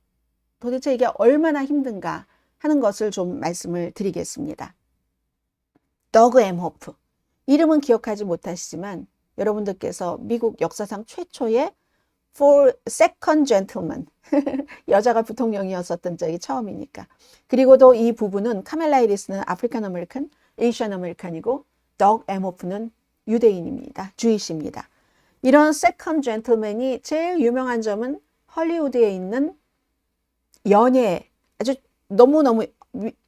도대체 이게 얼마나 힘든가 하는 것을 좀 말씀을 드리겠습니다. 더그 엠호프, 이름은 기억하지 못하시지만 여러분들께서 미국 역사상 최초의 second gentleman, 여자가 부통령이었었던 적이 처음이니까. 그리고도 이 부부는 카멜라 해리스는 아프리칸 아메리칸, 에이시안 아메리칸이고 더그 엠호프는 유대인입니다. 주이시입니다. 이런 세컨드 젠틀맨이 제일 유명한 점은 헐리우드에 있는 연예, 아주 너무너무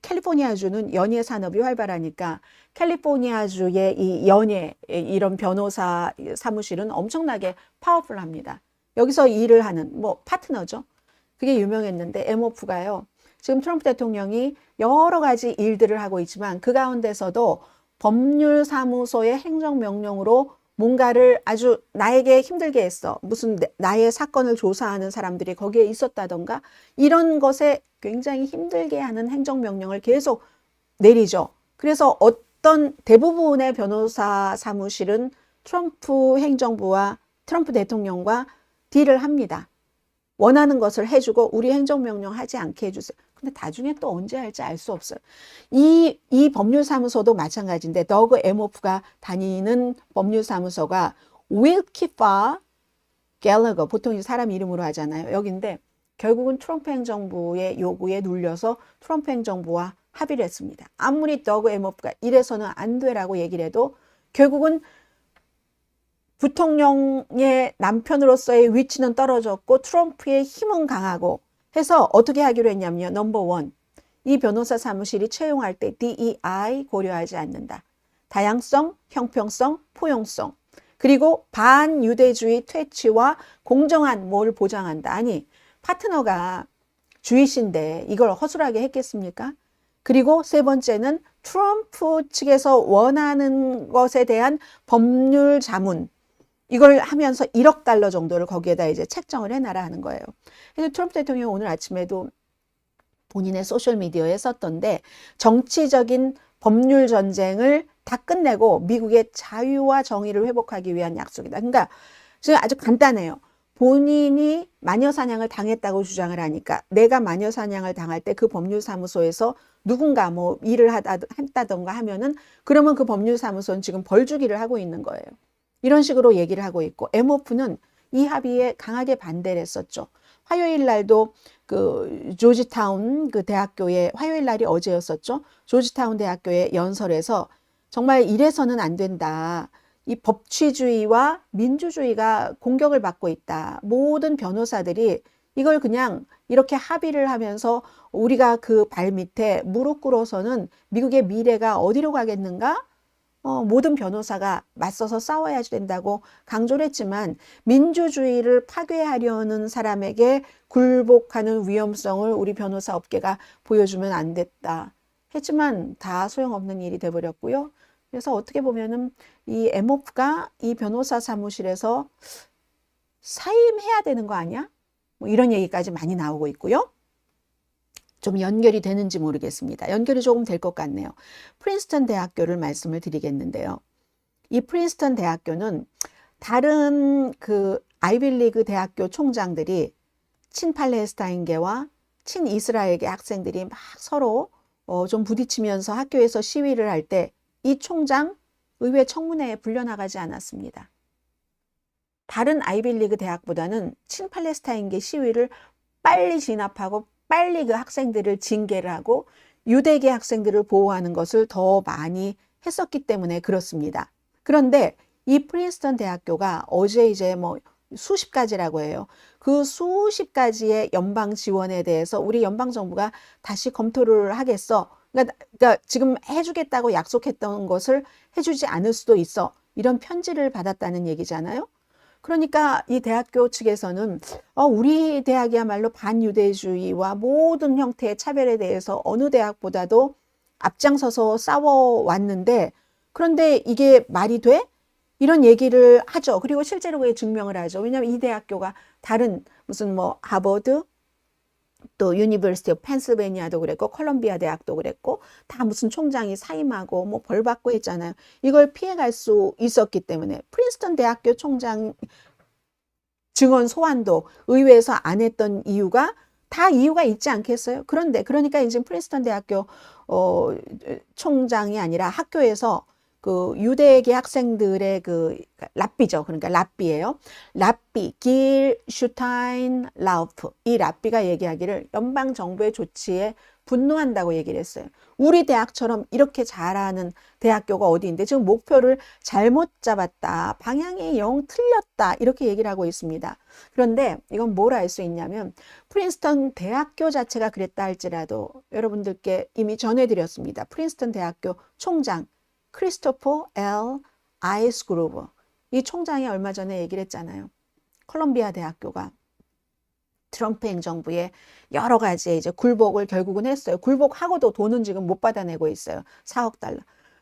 캘리포니아주는 연예 산업이 활발하니까 캘리포니아주의 이 연예, 이런 변호사 사무실은 엄청나게 파워풀합니다. 여기서 일을 하는 파트너죠. 그게 유명했는데 엠호프가요. 지금 트럼프 대통령이 여러 가지 일들을 하고 있지만 그 가운데서도 법률사무소의 행정명령으로 뭔가를 아주 나에게 힘들게 했어. 무슨 나의 사건을 조사하는 사람들이 거기에 있었다던가 이런 것에 굉장히 힘들게 하는 행정명령을 계속 내리죠. 그래서 어떤 대부분의 변호사 사무실은 트럼프 행정부와 트럼프 대통령과 딜을 합니다. 원하는 것을 해주고 우리 행정명령 하지 않게 해주세요. 근데 나중에 또 언제 할지 알 수 없어요. 이 법률사무소도 마찬가지인데 더그 에모프가 다니는 법률사무소가 윌키파 갤러거, 보통 사람 이름으로 하잖아요. 여긴데 결국은 트럼프 행정부의 요구에 눌려서 트럼프 행정부와 합의를 했습니다. 아무리 더그 에모프가 이래서는 안 되라고 얘기를 해도 결국은 부통령의 남편으로서의 위치는 떨어졌고 트럼프의 힘은 강하고 해서 어떻게 하기로 했냐면요. 넘버 원, 이 변호사 사무실이 채용할 때 DEI 고려하지 않는다. 다양성, 형평성, 포용성, 그리고 반유대주의 퇴치와 공정한 뭘 보장한다. 아니, 파트너가 주이신데 이걸 허술하게 했겠습니까? 그리고 세 번째는 트럼프 측에서 원하는 것에 대한 법률 자문, 이걸 하면서 1억 달러 정도를 거기에다 이제 책정을 해놔라 하는 거예요. 그래서 트럼프 대통령이 오늘 아침에도 본인의 소셜미디어에 썼던데 정치적인 법률 전쟁을 다 끝내고 미국의 자유와 정의를 회복하기 위한 약속이다. 그러니까 지금 아주 간단해요. 본인이 마녀 사냥을 당했다고 주장을 하니까 내가 마녀 사냥을 당할 때 그 법률사무소에서 누군가 뭐 일을 했다던가 하면은 그러면 그 법률사무소는 지금 벌주기를 하고 있는 거예요. 이런 식으로 얘기를 하고 있고 에모프는 이 합의에 강하게 반대를 했었죠. 화요일 날도 그 조지타운 그 대학교에 화요일 날이 어제였었죠. 조지타운 대학교의 연설에서 정말 이래서는 안 된다. 이 법치주의와 민주주의가 공격을 받고 있다. 모든 변호사들이 이걸 그냥 이렇게 합의를 하면서 우리가 그 발 밑에 무릎 꿇어서는 미국의 미래가 어디로 가겠는가? 모든 변호사가 맞서서 싸워야 된다고 강조를 했지만 민주주의를 파괴하려는 사람에게 굴복하는 위험성을 우리 변호사 업계가 보여주면 안 됐다 했지만 다 소용없는 일이 돼버렸고요. 그래서 어떻게 보면은 이 에모프가 이 변호사 사무실에서 사임해야 되는 거 아니야? 뭐 이런 얘기까지 많이 나오고 있고요. 좀 연결이 되는지 모르겠습니다. 연결이 조금 될 것 같네요. 프린스턴 대학교를 말씀을 드리겠는데요. 이 프린스턴 대학교는 다른 그 아이비리그 대학교 총장들이 친팔레스타인계와 친이스라엘계 학생들이 막 서로 좀 부딪히면서 학교에서 시위를 할 때 이 총장 의회 청문회에 불려나가지 않았습니다. 다른 아이비리그 대학보다는 친팔레스타인계 시위를 빨리 진압하고 빨리 그 학생들을 징계를 하고 유대계 학생들을 보호하는 것을 더 많이 했었기 때문에 그렇습니다. 그런데 이 프린스턴 대학교가 어제 이제 뭐 수십 가지라고 해요. 그 수십 가지의 연방 지원에 대해서 우리 연방 정부가 다시 검토를 하겠어. 그러니까 지금 해주겠다고 약속했던 것을 해주지 않을 수도 있어. 이런 편지를 받았다는 얘기잖아요. 그러니까 이 대학교 측에서는 우리 대학이야말로 반유대주의와 모든 형태의 차별에 대해서 어느 대학보다도 앞장서서 싸워왔는데 그런데 이게 말이 돼? 이런 얘기를 하죠. 그리고 실제로 그게 증명을 하죠. 왜냐하면 이 대학교가 다른 무슨 뭐 하버드 또 유니버시티 오브 펜실베니아도 그랬고 콜롬비아 대학도 그랬고 다 무슨 총장이 사임하고 뭐 벌 받고 했잖아요. 이걸 피해갈 수 있었기 때문에 프린스턴 대학교 총장 증언 소환도 의회에서 안 했던 이유가 다 이유가 있지 않겠어요? 그런데 그러니까 이제 프린스턴 대학교 총장이 아니라 학교에서 그 유대계 학생들의 그 랍비죠. 그러니까 랍비예요. 랍비, 길 슈타인 라우프. 이 랍비가 얘기하기를 연방 정부의 조치에 분노한다고 얘기를 했어요. 우리 대학처럼 이렇게 잘하는 대학교가 어디인데 지금 목표를 잘못 잡았다. 방향이 영 틀렸다. 이렇게 얘기를 하고 있습니다. 그런데 이건 뭘 알 수 있냐면 프린스턴 대학교 자체가 그랬다 할지라도 여러분들께 이미 전해드렸습니다. 프린스턴 대학교 총장 크리스토퍼 L. 아이스그루브 이 총장이 얼마 전에 얘기를 했잖아요. 콜롬비아 대학교가 트럼프 행정부의 여러 가지 이제 굴복을 결국은 했어요. 굴복하고도 돈은 지금 못 받아내고 있어요. 4억 달러.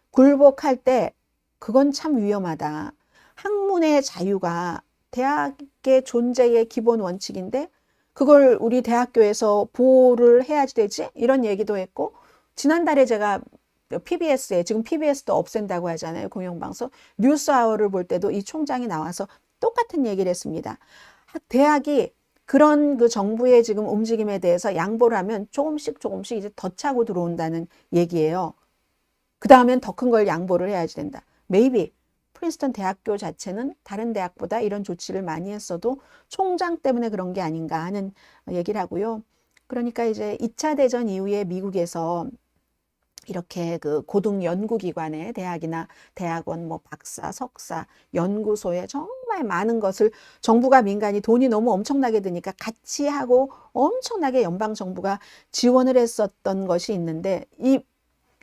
굴복할 때 그건 참 위험하다. 학문의 자유가 대학의 존재의 기본 원칙인데 그걸 우리 대학교에서 보호를 해야지 되지? 이런 얘기도 했고 지난달에 제가 PBS에 지금 PBS도 없앤다고 하잖아요. 공영방송. 뉴스아워를 볼 때도 이 총장이 나와서 똑같은 얘기를 했습니다. 대학이 그런 그 정부의 지금 움직임에 대해서 양보를 하면 조금씩 이제 더 차고 들어온다는 얘기예요. 그 다음엔 더 큰 걸 양보를 해야지 된다. Maybe 프린스턴 대학교 자체는 다른 대학보다 이런 조치를 많이 했어도 총장 때문에 그런 게 아닌가 하는 얘기를 하고요. 그러니까 이제 2차 대전 이후에 미국에서 이렇게 그 고등 연구기관에 대학이나 대학원, 뭐 박사, 석사, 연구소에 정말 많은 것을 정부가 민간이 돈이 너무 엄청나게 드니까 같이 하고 엄청나게 연방 정부가 지원을 했었던 것이 있는데 이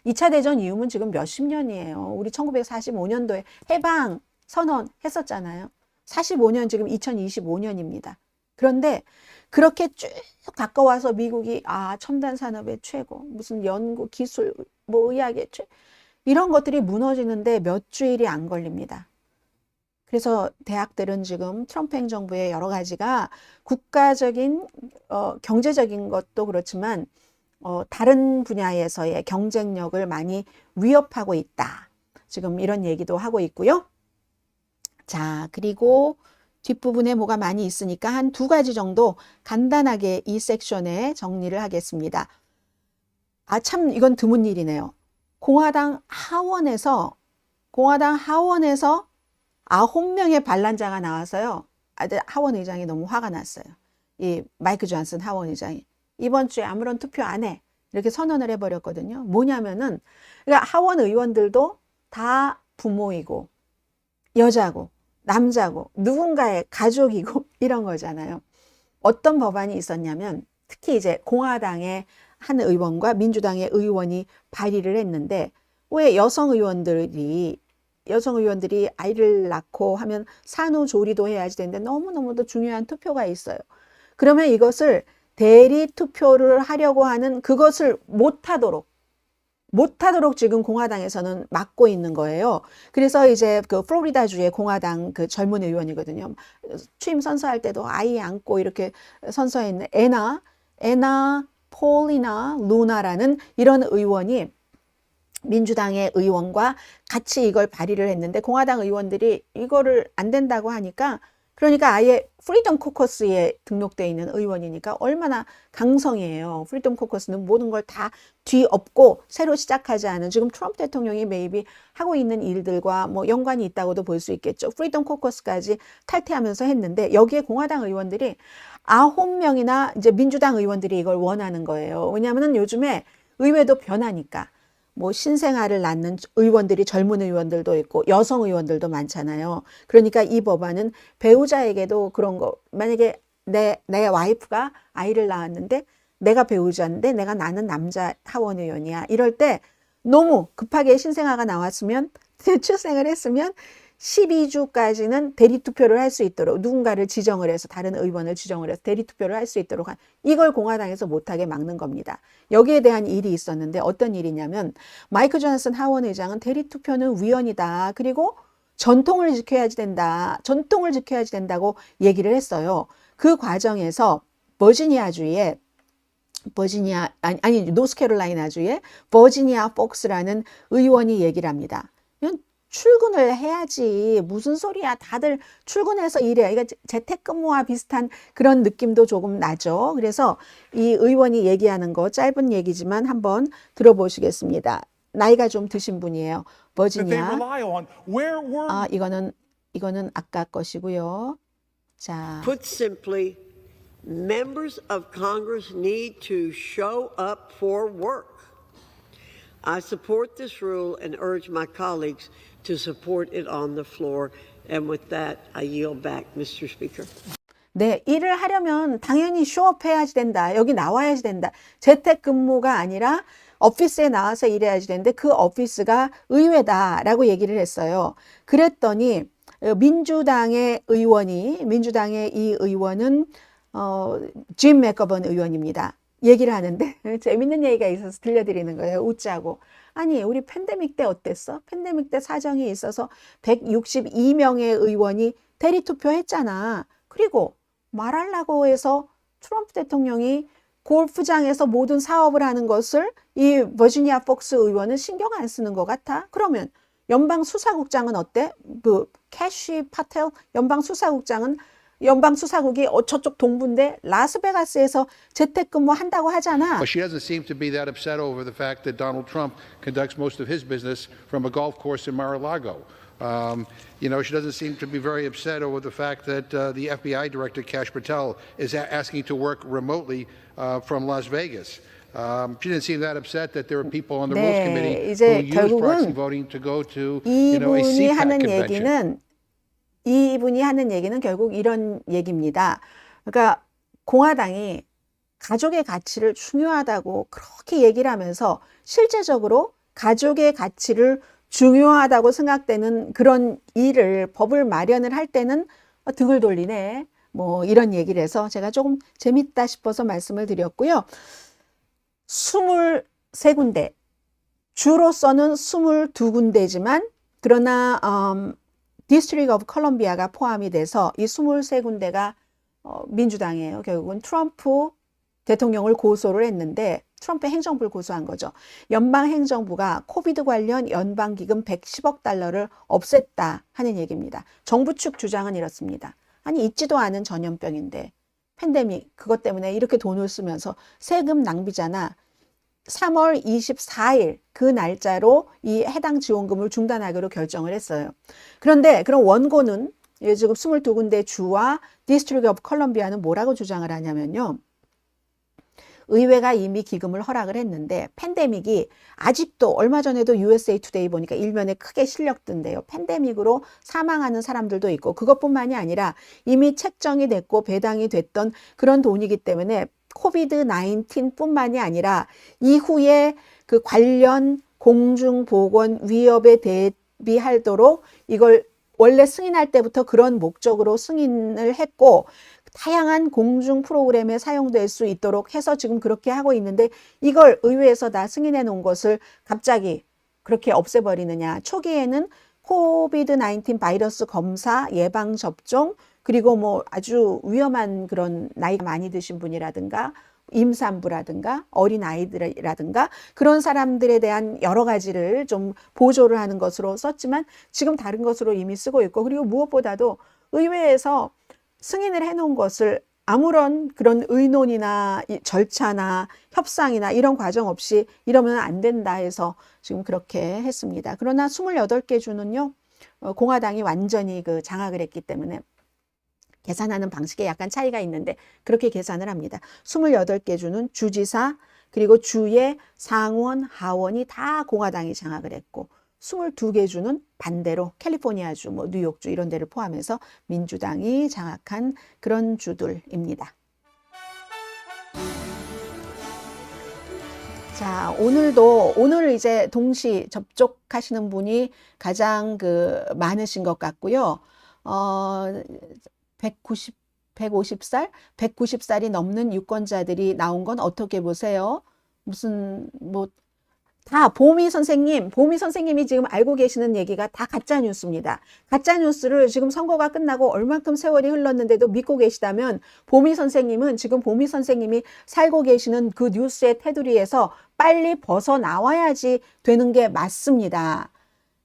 2차 대전 이후면 지금 몇십 년이에요. 우리 1945년도에 해방 선언 했었잖아요. 45년 지금 2025년입니다. 그런데 그렇게 쭉 가까워서 미국이 첨단 산업의 최고, 무슨 연구, 기술, 뭐 의학의 최고 이런 것들이 무너지는데 몇 주일이 안 걸립니다. 그래서 대학들은 지금 트럼프 행정부의 여러 가지가 국가적인 경제적인 것도 그렇지만 다른 분야에서의 경쟁력을 많이 위협하고 있다. 지금 이런 얘기도 하고 있고요. 자, 그리고 뒷부분에 뭐가 많이 있으니까 한 두 가지 정도 간단하게 이 섹션에 정리를 하겠습니다. 참 이건 드문 일이네요. 공화당 하원에서 9명의 반란자가 나와서요. 하원 의장이 너무 화가 났어요. 이 마이크 존슨 하원 의장이 이번 주에 아무런 투표 안 해. 이렇게 선언을 해버렸거든요. 뭐냐면은 그러니까 하원 의원들도 다 부모이고 여자고 남자고 누군가의 가족이고 이런 거잖아요. 어떤 법안이 있었냐면 특히 이제 공화당의 한 의원과 민주당의 의원이 발의를 했는데 왜 여성 의원들이 아이를 낳고 하면 산후조리도 해야지 되는데 너무너무도 중요한 투표가 있어요. 그러면 이것을 대리 투표를 하려고 하는 그것을 못하도록 지금 공화당에서는 막고 있는 거예요. 그래서 이제 그 플로리다주의 공화당 그 젊은 의원이거든요. 취임 선서할 때도 아이 안고 이렇게 선서했는 에나 폴리나 루나라는 이런 의원이 민주당의 의원과 같이 이걸 발의를 했는데 공화당 의원들이 이거를 안 된다고 하니까 그러니까 아예 프리덤 코커스에 등록되어 있는 의원이니까 얼마나 강성이에요. 프리덤 코커스는 모든 걸 다 뒤엎고 새로 시작하지 않은 지금 트럼프 대통령이 매입이 하고 있는 일들과 뭐 연관이 있다고도 볼 수 있겠죠. 프리덤 코커스까지 탈퇴하면서 했는데 여기에 공화당 의원들이 9명이나 이제 민주당 의원들이 이걸 원하는 거예요. 왜냐하면 요즘에 의회도 변하니까. 뭐 신생아를 낳는 의원들이 젊은 의원들도 있고 여성 의원들도 많잖아요. 그러니까 이 법안은 배우자에게도 그런 거 만약에 내 와이프가 아이를 낳았는데 내가 배우자인데 나는 남자 하원 의원이야. 이럴 때 너무 급하게 신생아가 나왔으면 출생을 했으면 12주까지는 대리투표를 할 수 있도록 누군가를 지정을 해서 다른 의원을 지정을 해서 대리투표를 할 수 있도록 이걸 공화당에서 못하게 막는 겁니다. 여기에 대한 일이 있었는데 어떤 일이냐면 마이크 존슨 하원 의장은 대리투표는 위헌이다. 그리고 전통을 지켜야지 된다고 얘기를 했어요. 그 과정에서 노스캐롤라이나주의 버지니아 폭스라는 의원이 얘기를 합니다. 출근을 해야지 무슨 소리야 다들 출근해서 일해. 이거 재택근무와 비슷한 그런 느낌도 조금 나죠. 그래서 이 의원이 얘기하는 거 짧은 얘기지만 한번 들어보시겠습니다. 나이가 좀 드신 분이에요. 버지니아. 이거는 아까 것이고요. 자. Put simply, members of Congress need to show up for work. I support this rule and urge my colleagues to support it on the floor. And with that, I yield back, Mr. Speaker. 네, 일을 하려면 당연히 쇼업해야지 된다. 여기 나와야지 된다. 재택근무가 아니라 오피스에 나와서 일해야지 되는데 그 오피스가 의회다라고 얘기를 했어요. 그랬더니 민주당의 이 의원은 짐 맥거번 의원입니다. 얘기를 하는데 재밌는 얘기가 있어서 들려드리는 거예요. 웃자고. 아니, 우리 팬데믹 때 어땠어? 팬데믹 때 사정이 있어서 162명의 의원이 대리투표했잖아. 그리고 말하려고 트럼프 대통령이 골프장에서 모든 사업을 하는 것을 이 버지니아 폭스 의원은 신경 안 쓰는 것 같아. 그러면 연방수사국장은 어때? 그 캐시 파텔 연방수사국이 저쪽 동부인데 라스베가스에서 재택근무 한다고 하잖아. Well, she doesn't seem to be that upset over the fact that Donald Trump conducts most of his business from a golf course in Mar-a-Lago. She doesn't seem to be very upset over the fact that the FBI director, Kash Patel, is asking to work remotely from Las Vegas. She didn't seem that upset that there were people on the Rules Committee who 이제 used proxy 결국은 voting to go to, a 이분이 CPAC 하는 convention. 이분이 하는 얘기는 결국 이런 얘기입니다. 그러니까 공화당이 가족의 가치를 중요하다고 그렇게 얘기를 하면서 실제적으로 가족의 가치를 중요하다고 생각되는 그런 법을 마련을 할 때는 등을 돌리네. 뭐 이런 얘기를 해서 제가 조금 재밌다 싶어서 말씀을 드렸고요. 23군데, 주로서는 22군데지만 그러나 디스트릭 오브 컬럼비아가 포함이 돼서 이 23군데가 민주당이에요. 결국은 트럼프 대통령을 고소를 했는데 트럼프 행정부를 고소한 거죠. 연방행정부가 코비드 관련 연방기금 110억 달러를 없앴다 하는 얘기입니다. 정부 측 주장은 이렇습니다. 아니, 있지도 않은 전염병인데 팬데믹 그것 때문에 이렇게 돈을 쓰면서 세금 낭비잖아. 3월 24일 그 날짜로 이 해당 지원금을 중단하기로 결정을 했어요. 그런데 그런 원고는 지금 22군데 주와 디스트릭 오브 컬럼비아는 뭐라고 주장을 하냐면요. 의회가 이미 기금을 허락을 했는데 팬데믹이 아직도 얼마 전에도 USA 투데이 보니까 일면에 크게 실렸던데요. 팬데믹으로 사망하는 사람들도 있고 그것뿐만이 아니라 이미 책정이 됐고 배당이 됐던 그런 돈이기 때문에 코비드 19뿐만이 아니라 이후에 그 관련 공중보건 위협에 대비하도록 이걸 원래 승인할 때부터 그런 목적으로 승인을 했고 다양한 공중 프로그램에 사용될 수 있도록 해서 지금 그렇게 하고 있는데 이걸 의회에서 다 승인해 놓은 것을 갑자기 그렇게 없애버리느냐. 초기에는 코비드 19 바이러스 검사, 예방접종, 그리고 뭐 아주 위험한 그런 나이가 많이 드신 분이라든가 임산부라든가 어린아이들이라든가 그런 사람들에 대한 여러 가지를 좀 보조를 하는 것으로 썼지만 지금 다른 것으로 이미 쓰고 있고 그리고 무엇보다도 의회에서 승인을 해놓은 것을 아무런 그런 의논이나 절차나 협상이나 이런 과정 없이 이러면 안 된다 해서 지금 그렇게 했습니다. 그러나 28개 주는요, 공화당이 완전히 그 장악을 했기 때문에 계산하는 방식에 약간 차이가 있는데 그렇게 계산을 합니다. 28개 주는 주지사 그리고 주의 상원, 하원이 다 공화당이 장악을 했고 22개 주는 반대로 캘리포니아주, 뭐 뉴욕주 이런 데를 포함해서 민주당이 장악한 그런 주들입니다. 자, 오늘 이제 동시 접촉하시는 분이 가장 많으신 것 같고요. 150살이 넘는 유권자들이 나온 건 어떻게 보세요? 보미 선생님이 지금 알고 계시는 얘기가 다 가짜 뉴스입니다. 가짜 뉴스를 지금 선거가 끝나고 얼만큼 세월이 흘렀는데도 믿고 계시다면 보미 선생님은 지금 보미 선생님이 살고 계시는 그 뉴스의 테두리에서 빨리 벗어나와야지 되는 게 맞습니다.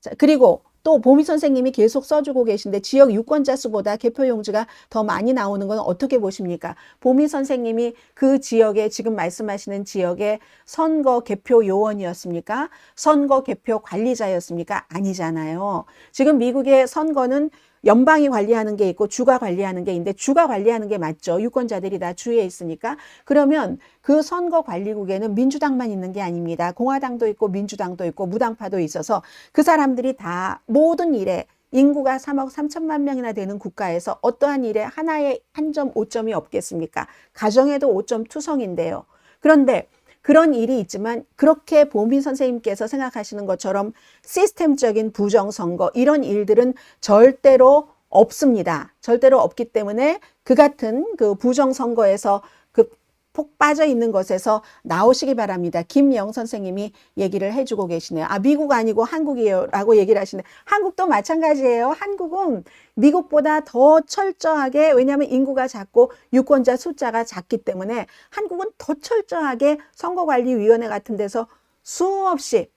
자, 그리고 또 보미 선생님이 계속 써주고 계신데 지역 유권자 수보다 개표용지가 더 많이 나오는 건 어떻게 보십니까? 보미 선생님이 그 지역에 지금 말씀하시는 지역의 선거 개표 요원이었습니까? 선거 개표 관리자였습니까? 아니잖아요. 지금 미국의 선거는 연방이 관리하는 게 있고 주가 관리하는 게 있는데 주가 관리하는 게 맞죠. 유권자들이 다 주에 있으니까. 그러면 그 선거 관리국에는 민주당만 있는 게 아닙니다. 공화당도 있고 민주당도 있고 무당파도 있어서 그 사람들이 다 모든 일에 인구가 3억 3천만 명이나 되는 국가에서 어떠한 일에 하나의 한 점 5점이 없겠습니까? 가정에도 5점 투성인데요. 그런데 그런 일이 있지만 그렇게 보미 선생님께서 생각하시는 것처럼 시스템적인 부정선거 이런 일들은 절대로 없습니다. 절대로 없기 때문에 그 같은 그 부정선거에서 그 폭 빠져 있는 것에서 나오시기 바랍니다. 김영 선생님이 얘기를 해주고 계시네요. 아, 미국 아니고 한국이에요 라고 얘기를 하시네. 한국도 마찬가지예요. 한국은 미국보다 더 철저하게, 왜냐하면 인구가 작고 유권자 숫자가 작기 때문에 한국은 더 철저하게 선거관리위원회 같은 데서 수없이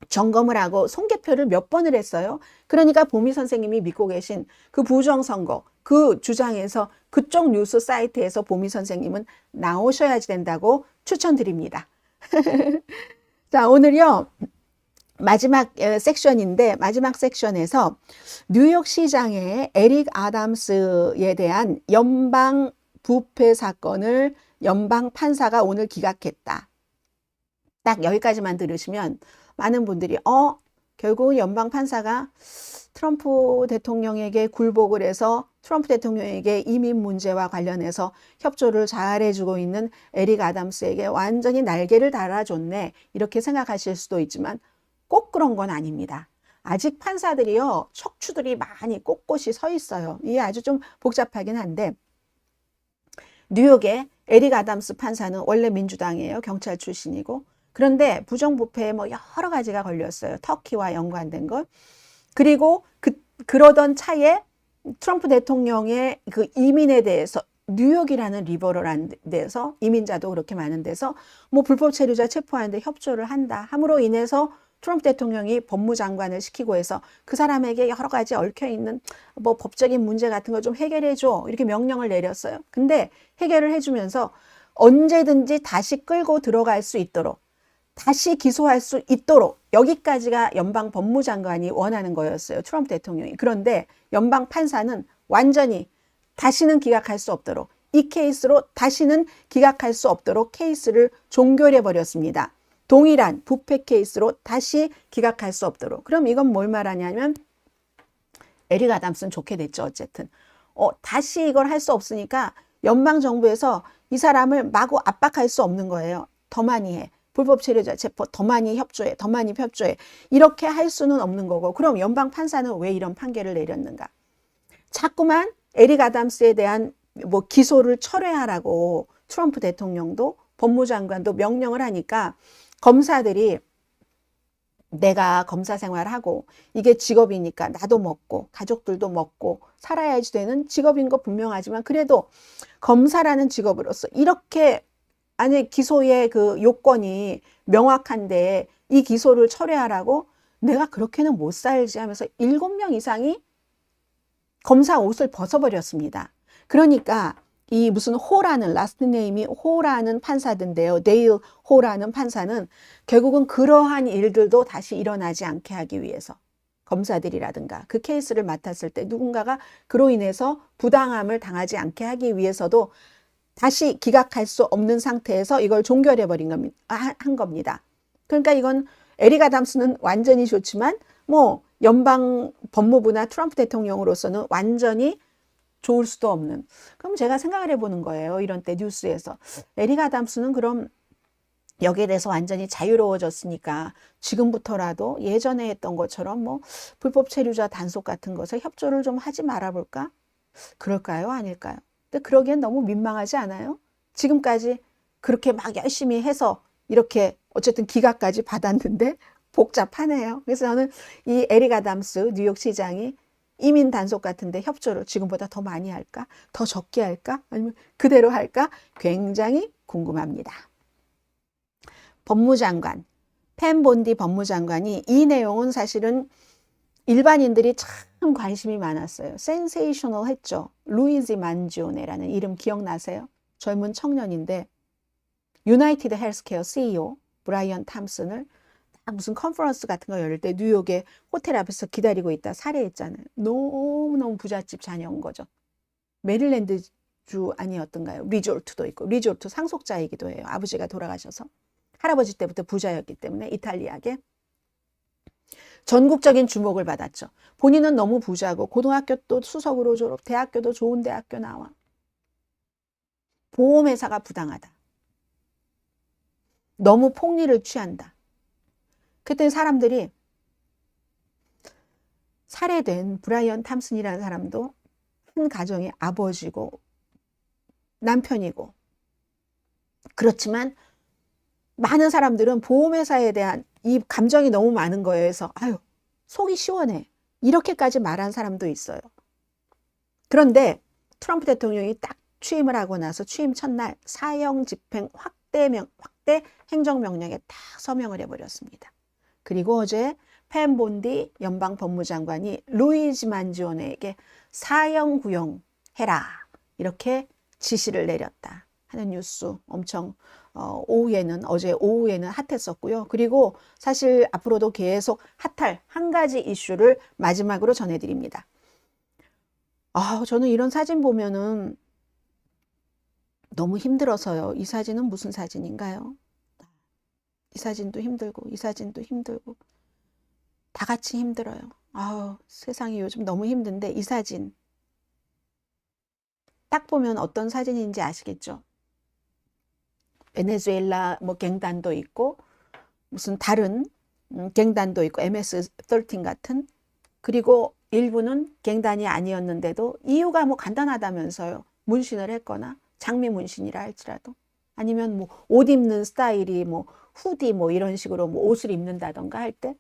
점검을 하고 송개표를 몇 번을 했어요. 그러니까 보미 선생님이 믿고 계신 그 부정선거, 그 주장에서 그쪽 뉴스 사이트에서 보미 선생님은 나오셔야지 된다고 추천드립니다. 자, 오늘요. 마지막 섹션인데 마지막 섹션에서 뉴욕시장의 에릭 아담스에 대한 연방 부패 사건을 연방 판사가 오늘 기각했다. 딱 여기까지만 들으시면 많은 분들이 결국 연방 판사가 트럼프 대통령에게 굴복을 해서 트럼프 대통령에게 이민 문제와 관련해서 협조를 잘해주고 있는 에릭 아담스에게 완전히 날개를 달아줬네, 이렇게 생각하실 수도 있지만 꼭 그런 건 아닙니다. 아직 판사들이요, 척추들이 많이 꼿꼿이 서 있어요. 이게 아주 좀 복잡하긴 한데, 뉴욕의 에릭 아담스 판사는 원래 민주당이에요. 경찰 출신이고. 그런데 부정부패에 뭐 여러 가지가 걸렸어요. 터키와 연관된 것. 그리고 그러던 차에 트럼프 대통령의 그 이민에 대해서, 뉴욕이라는 리버럴한 데서, 이민자도 그렇게 많은 데서 뭐 불법 체류자 체포하는데 협조를 한다 함으로 인해서 트럼프 대통령이 법무장관을 시키고 해서 그 사람에게 여러 가지 얽혀있는 뭐 법적인 문제 같은 거 좀 해결해줘, 이렇게 명령을 내렸어요. 근데 해결을 해주면서 언제든지 다시 끌고 들어갈 수 있도록, 다시 기소할 수 있도록, 여기까지가 연방 법무장관이 원하는 거였어요. 트럼프 대통령이. 그런데 연방 판사는 완전히 다시는 기각할 수 없도록, 이 케이스로 다시는 기각할 수 없도록 케이스를 종결해 버렸습니다. 동일한 부패 케이스로 다시 기각할 수 없도록. 그럼 이건 뭘 말하냐면 에릭 아담스는 좋게 됐죠. 어쨌든 다시 이걸 할 수 없으니까 연방정부에서 이 사람을 마구 압박할 수 없는 거예요. 더 많이 해. 불법 체류자 체포 더 많이 협조해. 더 많이 협조해. 이렇게 할 수는 없는 거고. 그럼 연방 판사는 왜 이런 판결을 내렸는가? 자꾸만 에릭 아담스에 대한 뭐 기소를 철회하라고 트럼프 대통령도 법무장관도 명령을 하니까 검사들이 내가 검사 생활하고 이게 직업이니까 나도 먹고 가족들도 먹고 살아야지 되는 직업인 거 분명하지만 그래도 검사라는 직업으로서 이렇게 아니 기소의 그 요건이 명확한데 이 기소를 철회하라고, 내가 그렇게는 못 살지 하면서 7명 이상이 검사 옷을 벗어버렸습니다. 그러니까 이 무슨 호라는, 라스트 네임이 호라는 판사인데요. 데일 호라는 판사는 결국은 그러한 일들도 다시 일어나지 않게 하기 위해서, 검사들이라든가 그 케이스를 맡았을 때 누군가가 그로 인해서 부당함을 당하지 않게 하기 위해서도 다시 기각할 수 없는 상태에서 이걸 종결해버린 겁니다. 한 겁니다. 그러니까 이건 에릭 아담스는 완전히 좋지만 뭐 연방 법무부나 트럼프 대통령으로서는 완전히 좋을 수도 없는. 그럼 제가 생각을 해보는 거예요. 이런 때 뉴스에서 에릭 아담스는 그럼 여기에 대해서 완전히 자유로워졌으니까 지금부터라도 예전에 했던 것처럼 뭐 불법 체류자 단속 같은 것에 협조를 좀 하지 말아볼까? 그럴까요? 아닐까요? 근데 그러기엔 너무 민망하지 않아요? 지금까지 그렇게 막 열심히 해서 이렇게 어쨌든 기각까지 받았는데 복잡하네요. 그래서 저는 이 에릭 아담스 뉴욕시장이 이민 단속 같은데 협조를 지금보다 더 많이 할까? 더 적게 할까? 아니면 그대로 할까? 굉장히 궁금합니다. 법무장관, 펜 본디 법무장관이 이 내용은 사실은 일반인들이 참 관심이 많았어요. 센세이셔널 했죠. 루이지 만지오네라는 이름 기억나세요? 젊은 청년인데 유나이티드 헬스케어 CEO 브라이언 탐슨을 무슨 컨퍼런스 같은 거 열릴 때 뉴욕의 호텔 앞에서 기다리고 있다 살해했잖아요. 너무너무 부잣집 자녀인 거죠. 메릴랜드주 아니었던가요? 리조트도 있고, 리조트 상속자이기도 해요. 아버지가 돌아가셔서. 할아버지 때부터 부자였기 때문에 이탈리아계. 전국적인 주목을 받았죠. 본인은 너무 부자고 고등학교도 수석으로 졸업, 대학교도 좋은 대학교 나와. 보험회사가 부당하다. 너무 폭리를 취한다. 그랬더니 사람들이 살해된 브라이언 탐슨이라는 사람도 한 가정의 아버지고 남편이고, 그렇지만 많은 사람들은 보험회사에 대한 이 감정이 너무 많은 거예요. 그래서 아유, 속이 시원해, 이렇게까지 말한 사람도 있어요. 그런데 트럼프 대통령이 딱 취임을 하고 나서 취임 첫날 사형 집행 확대 행정명령에 딱 서명을 해버렸습니다. 그리고 어제 팬 본디 연방 법무장관이 루이지 만지오네에게 사형 구형해라, 이렇게 지시를 내렸다 하는 뉴스 엄청 어제 오후에는 핫했었고요. 그리고 사실 앞으로도 계속 핫할 한 가지 이슈를 마지막으로 전해드립니다. 저는 이런 사진 보면은 너무 힘들어서요. 이 사진은 무슨 사진인가요? 이 사진도 힘들고 이 사진도 힘들고 다 같이 힘들어요. 세상이 요즘 너무 힘든데 이 사진 딱 보면 어떤 사진인지 아시겠죠? 베네수엘라 갱단도 있고 무슨 다른 갱단도 있고 MS-13 같은, 그리고 일부는 갱단이 아니었는데도 이유가 간단하다면서요. 문신을 했거나 장미 문신이라 할지라도, 아니면 옷 입는 스타일이 후디 이런 식으로 옷을 입는다던가 할 때,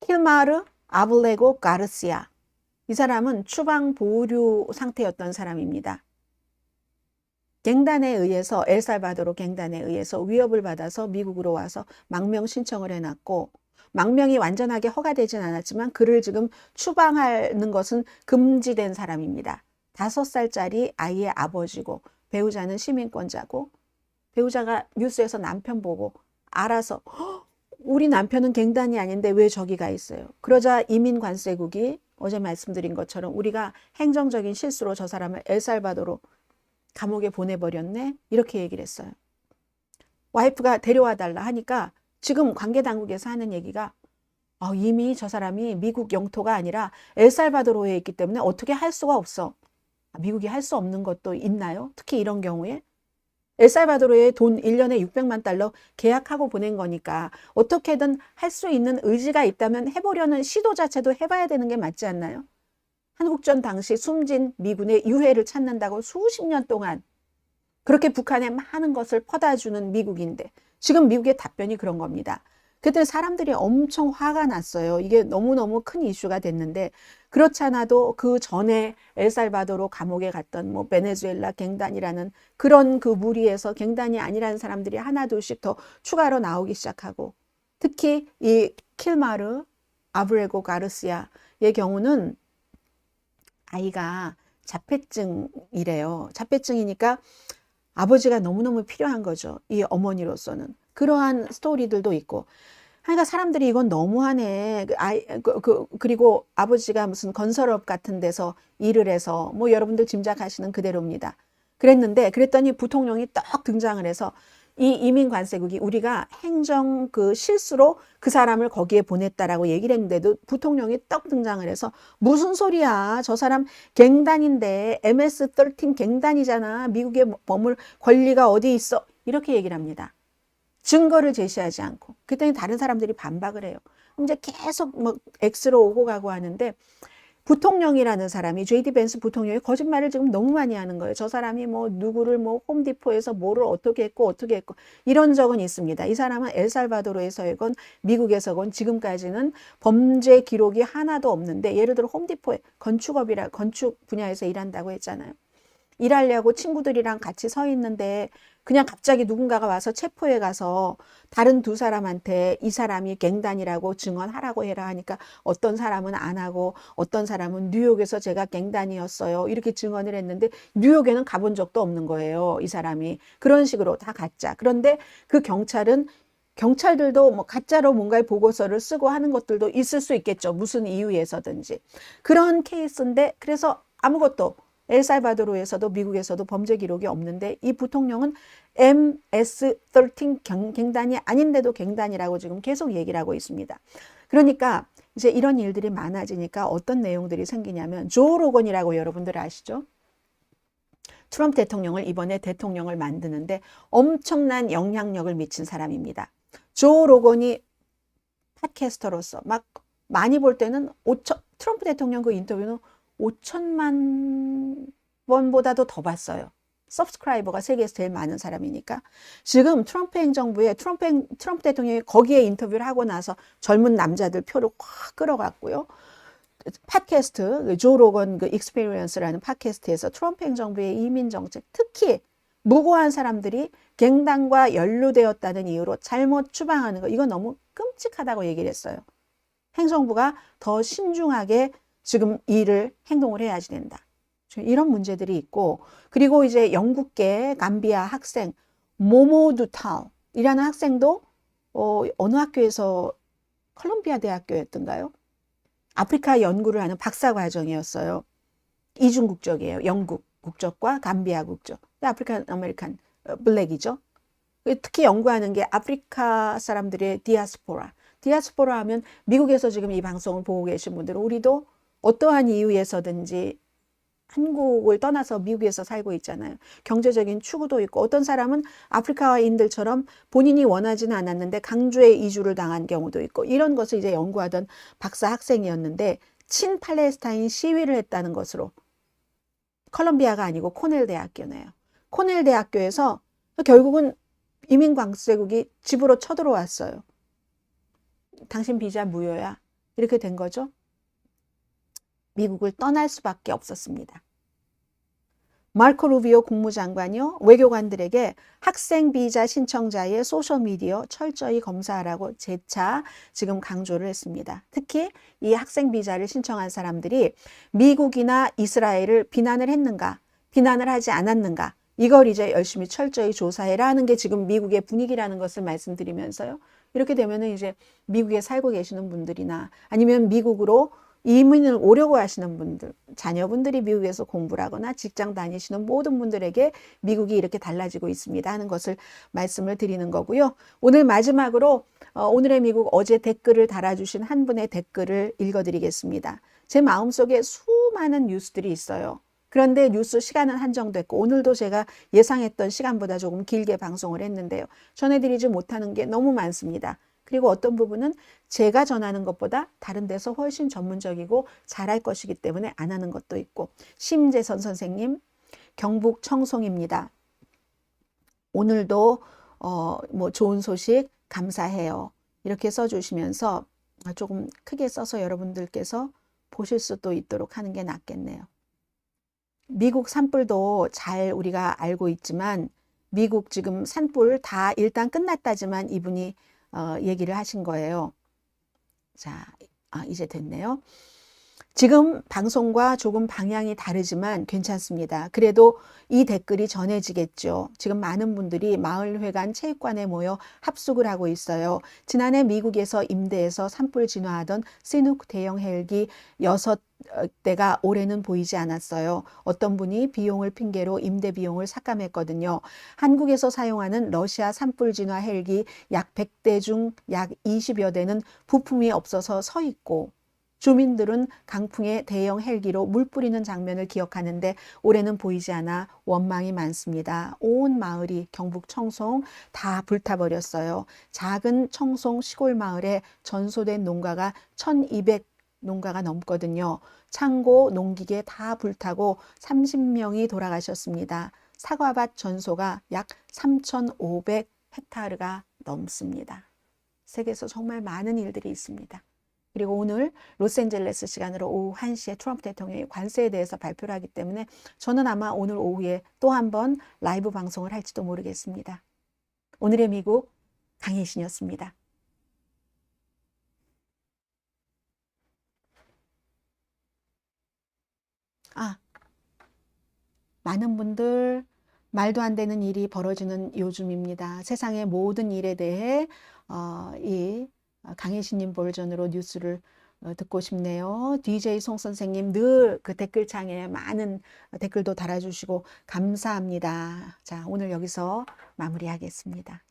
킬마르 아블레고 가르시아, 이 사람은 추방 보류 상태였던 사람입니다. 갱단에 의해서, 엘살바도르 갱단에 의해서 위협을 받아서 미국으로 와서 망명 신청을 해놨고, 망명이 완전하게 허가되진 않았지만 그를 지금 추방하는 것은 금지된 사람입니다. 5살짜리 아이의 아버지고, 배우자는 시민권자고, 배우자가 뉴스에서 남편 보고 알아서 우리 남편은 갱단이 아닌데 왜 저기 가 있어요? 그러자 이민관세국이 어제 말씀드린 것처럼 우리가 행정적인 실수로 저 사람을 엘살바도르 감옥에 보내버렸네, 이렇게 얘기를 했어요. 와이프가 데려와 달라 하니까 지금 관계당국에서 하는 얘기가 이미 저 사람이 미국 영토가 아니라 엘살바도르에 있기 때문에 어떻게 할 수가 없어. 미국이 할 수 없는 것도 있나요? 특히 이런 경우에 엘살바도르에 돈 1년에 600만 달러 계약하고 보낸 거니까 어떻게든 할 수 있는 의지가 있다면 해보려는 시도 자체도 해봐야 되는 게 맞지 않나요? 한국전 당시 숨진 미군의 유해를 찾는다고 수십 년 동안 그렇게 북한에 많은 것을 퍼다 주는 미국인데, 지금 미국의 답변이 그런 겁니다. 그때 사람들이 엄청 화가 났어요. 이게 너무너무 큰 이슈가 됐는데, 그렇지 않아도 그 전에 엘살바도르 감옥에 갔던 베네수엘라 갱단이라는 그런 그 무리에서 갱단이 아니라는 사람들이 하나둘씩 더 추가로 나오기 시작하고, 특히 이 킬마르 아브레고 가르시아의 경우는 아이가 자폐증이래요. 자폐증이니까 아버지가 너무너무 필요한 거죠. 이 어머니로서는. 그러한 스토리들도 있고. 그러니까 사람들이 이건 너무하네. 그리고 아버지가 무슨 건설업 같은 데서 일을 해서 여러분들 짐작하시는 그대로입니다. 그랬더니 부통령이 떡 등장을 해서 이 이민관세국이 우리가 행정 실수로 그 사람을 거기에 보냈다라고 얘기를 했는데도 부통령이 떡 등장을 해서 무슨 소리야. 저 사람 갱단인데 MS-13 갱단이잖아. 미국에 머물 권리가 어디 있어. 이렇게 얘기를 합니다. 증거를 제시하지 않고. 그랬더니 다른 사람들이 반박을 해요. 이제 계속 X로 오고 가고 하는데, 부통령이라는 사람이, J.D. 벤스 부통령이 거짓말을 지금 너무 많이 하는 거예요. 저 사람이 누구를 홈디포에서 뭐를 어떻게 했고 이런 적은 있습니다. 이 사람은 엘살바도르에서건 미국에서건 지금까지는 범죄 기록이 하나도 없는데, 예를 들어 홈디포에 건축 분야에서 일한다고 했잖아요. 일하려고 친구들이랑 같이 서 있는데 그냥 갑자기 누군가가 와서 체포해 가서 다른 두 사람한테 이 사람이 갱단이라고 증언하라고 해라 하니까 어떤 사람은 안 하고 어떤 사람은 뉴욕에서 제가 갱단이었어요, 이렇게 증언을 했는데 뉴욕에는 가본 적도 없는 거예요, 이 사람이. 그런 식으로 다 가짜. 그런데 그 경찰들도 가짜로 뭔가의 보고서를 쓰고 하는 것들도 있을 수 있겠죠. 무슨 이유에서든지. 그런 케이스인데, 그래서 아무것도 엘살바도르에서도 미국에서도 범죄 기록이 없는데 이 부통령은 MS-13 갱단이 아닌데도 갱단이라고 지금 계속 얘기를 하고 있습니다. 그러니까 이제 이런 일들이 많아지니까 어떤 내용들이 생기냐면, 조 로건이라고 여러분들 아시죠? 트럼프 대통령을 이번에 대통령을 만드는데 엄청난 영향력을 미친 사람입니다. 조 로건이 팟캐스터로서 막 많이 볼 때는 트럼프 대통령 그 인터뷰는 5천만 번보다도 더 봤어요. 서브스크라이버가 세계에서 제일 많은 사람이니까. 지금 트럼프 행정부에 트럼프 대통령이 거기에 인터뷰를 하고 나서 젊은 남자들 표를 확 끌어갔고요. 팟캐스트, 조 로건 그 익스피리언스라는 팟캐스트에서 트럼프 행정부의 이민 정책, 특히 무고한 사람들이 갱단과 연루되었다는 이유로 잘못 추방하는 거, 이거 너무 끔찍하다고 얘기를 했어요. 행정부가 더 신중하게 지금 행동을 해야지 된다. 이런 문제들이 있고, 그리고 이제 영국계 감비아 학생 모모두탈이라는 학생도 어느 학교에서 컬럼비아 대학교였던가요? 아프리카 연구를 하는 박사 과정이었어요. 이중 국적이에요. 영국 국적과 감비아 국적. 아프리칸 아메리칸 블랙이죠. 특히 연구하는 게 아프리카 사람들의 디아스포라. 디아스포라 하면 미국에서 지금 이 방송을 보고 계신 분들은 우리도 어떠한 이유에서든지 한국을 떠나서 미국에서 살고 있잖아요. 경제적인 추구도 있고, 어떤 사람은 아프리카인들처럼 본인이 원하지는 않았는데 강제의 이주를 당한 경우도 있고, 이런 것을 이제 연구하던 박사 학생이었는데 친팔레스타인 시위를 했다는 것으로, 컬럼비아가 아니고 코넬 대학교네요. 코넬 대학교에서 결국은 이민관세국이 집으로 쳐들어왔어요. 당신 비자 무효야. 이렇게 된 거죠. 미국을 떠날 수밖에 없었습니다. 마르코 루비오 국무장관이요, 외교관들에게 학생 비자 신청자의 소셜미디어 철저히 검사하라고 재차 지금 강조를 했습니다. 특히 이 학생 비자를 신청한 사람들이 미국이나 이스라엘을 비난을 했는가, 비난을 하지 않았는가, 이걸 이제 열심히 철저히 조사해라 하는 게 지금 미국의 분위기라는 것을 말씀드리면서요. 이렇게 되면은 이제 미국에 살고 계시는 분들이나 아니면 미국으로 이민을 오려고 하시는 분들, 자녀분들이 미국에서 공부를 하거나 직장 다니시는 모든 분들에게 미국이 이렇게 달라지고 있습니다 하는 것을 말씀을 드리는 거고요. 오늘 마지막으로 오늘의 미국 어제 댓글을 달아주신 한 분의 댓글을 읽어드리겠습니다. 제 마음속에 수많은 뉴스들이 있어요. 그런데 뉴스 시간은 한정됐고, 오늘도 제가 예상했던 시간보다 조금 길게 방송을 했는데요. 전해드리지 못하는 게 너무 많습니다. 그리고 어떤 부분은 제가 전하는 것보다 다른 데서 훨씬 전문적이고 잘할 것이기 때문에 안 하는 것도 있고. 심재선 선생님, 경북 청송입니다. 오늘도 뭐 좋은 소식 감사해요. 이렇게 써주시면서 조금 크게 써서 여러분들께서 보실 수도 있도록 하는 게 낫겠네요. 미국 산불도 잘 우리가 알고 있지만, 미국 지금 산불 다 일단 끝났다지만 이분이 얘기를 하신 거예요. 자, 이제 됐네요. 지금 방송과 조금 방향이 다르지만 괜찮습니다. 그래도 이 댓글이 전해지겠죠. 지금 많은 분들이 마을회관 체육관에 모여 합숙을 하고 있어요. 지난해 미국에서 임대해서 산불 진화하던 시눅 대형 헬기 6대가 올해는 보이지 않았어요. 어떤 분이 비용을 핑계로 임대 비용을 삭감했거든요. 한국에서 사용하는 러시아 산불 진화 헬기 약 100대 중 약 20여 대는 부품이 없어서 서 있고, 주민들은 강풍에 대형 헬기로 물 뿌리는 장면을 기억하는데 올해는 보이지 않아 원망이 많습니다. 온 마을이 경북 청송 다 불타버렸어요. 작은 청송 시골 마을에 전소된 농가가 1200 농가가 넘거든요. 창고, 농기계 다 불타고 30명이 돌아가셨습니다. 사과밭 전소가 약 3,500헥타르가 넘습니다. 세계에서 정말 많은 일들이 있습니다. 그리고 오늘 로스앤젤레스 시간으로 오후 1시에 트럼프 대통령이 관세에 대해서 발표를 하기 때문에 저는 아마 오늘 오후에 또 한 번 라이브 방송을 할지도 모르겠습니다. 오늘의 미국, 강혜신이었습니다. 많은 분들 말도 안 되는 일이 벌어지는 요즘입니다. 세상의 모든 일에 대해 이 강혜신님 버전으로 뉴스를 듣고 싶네요. DJ 송 선생님 늘 그 댓글창에 많은 댓글도 달아주시고 감사합니다. 자, 오늘 여기서 마무리하겠습니다.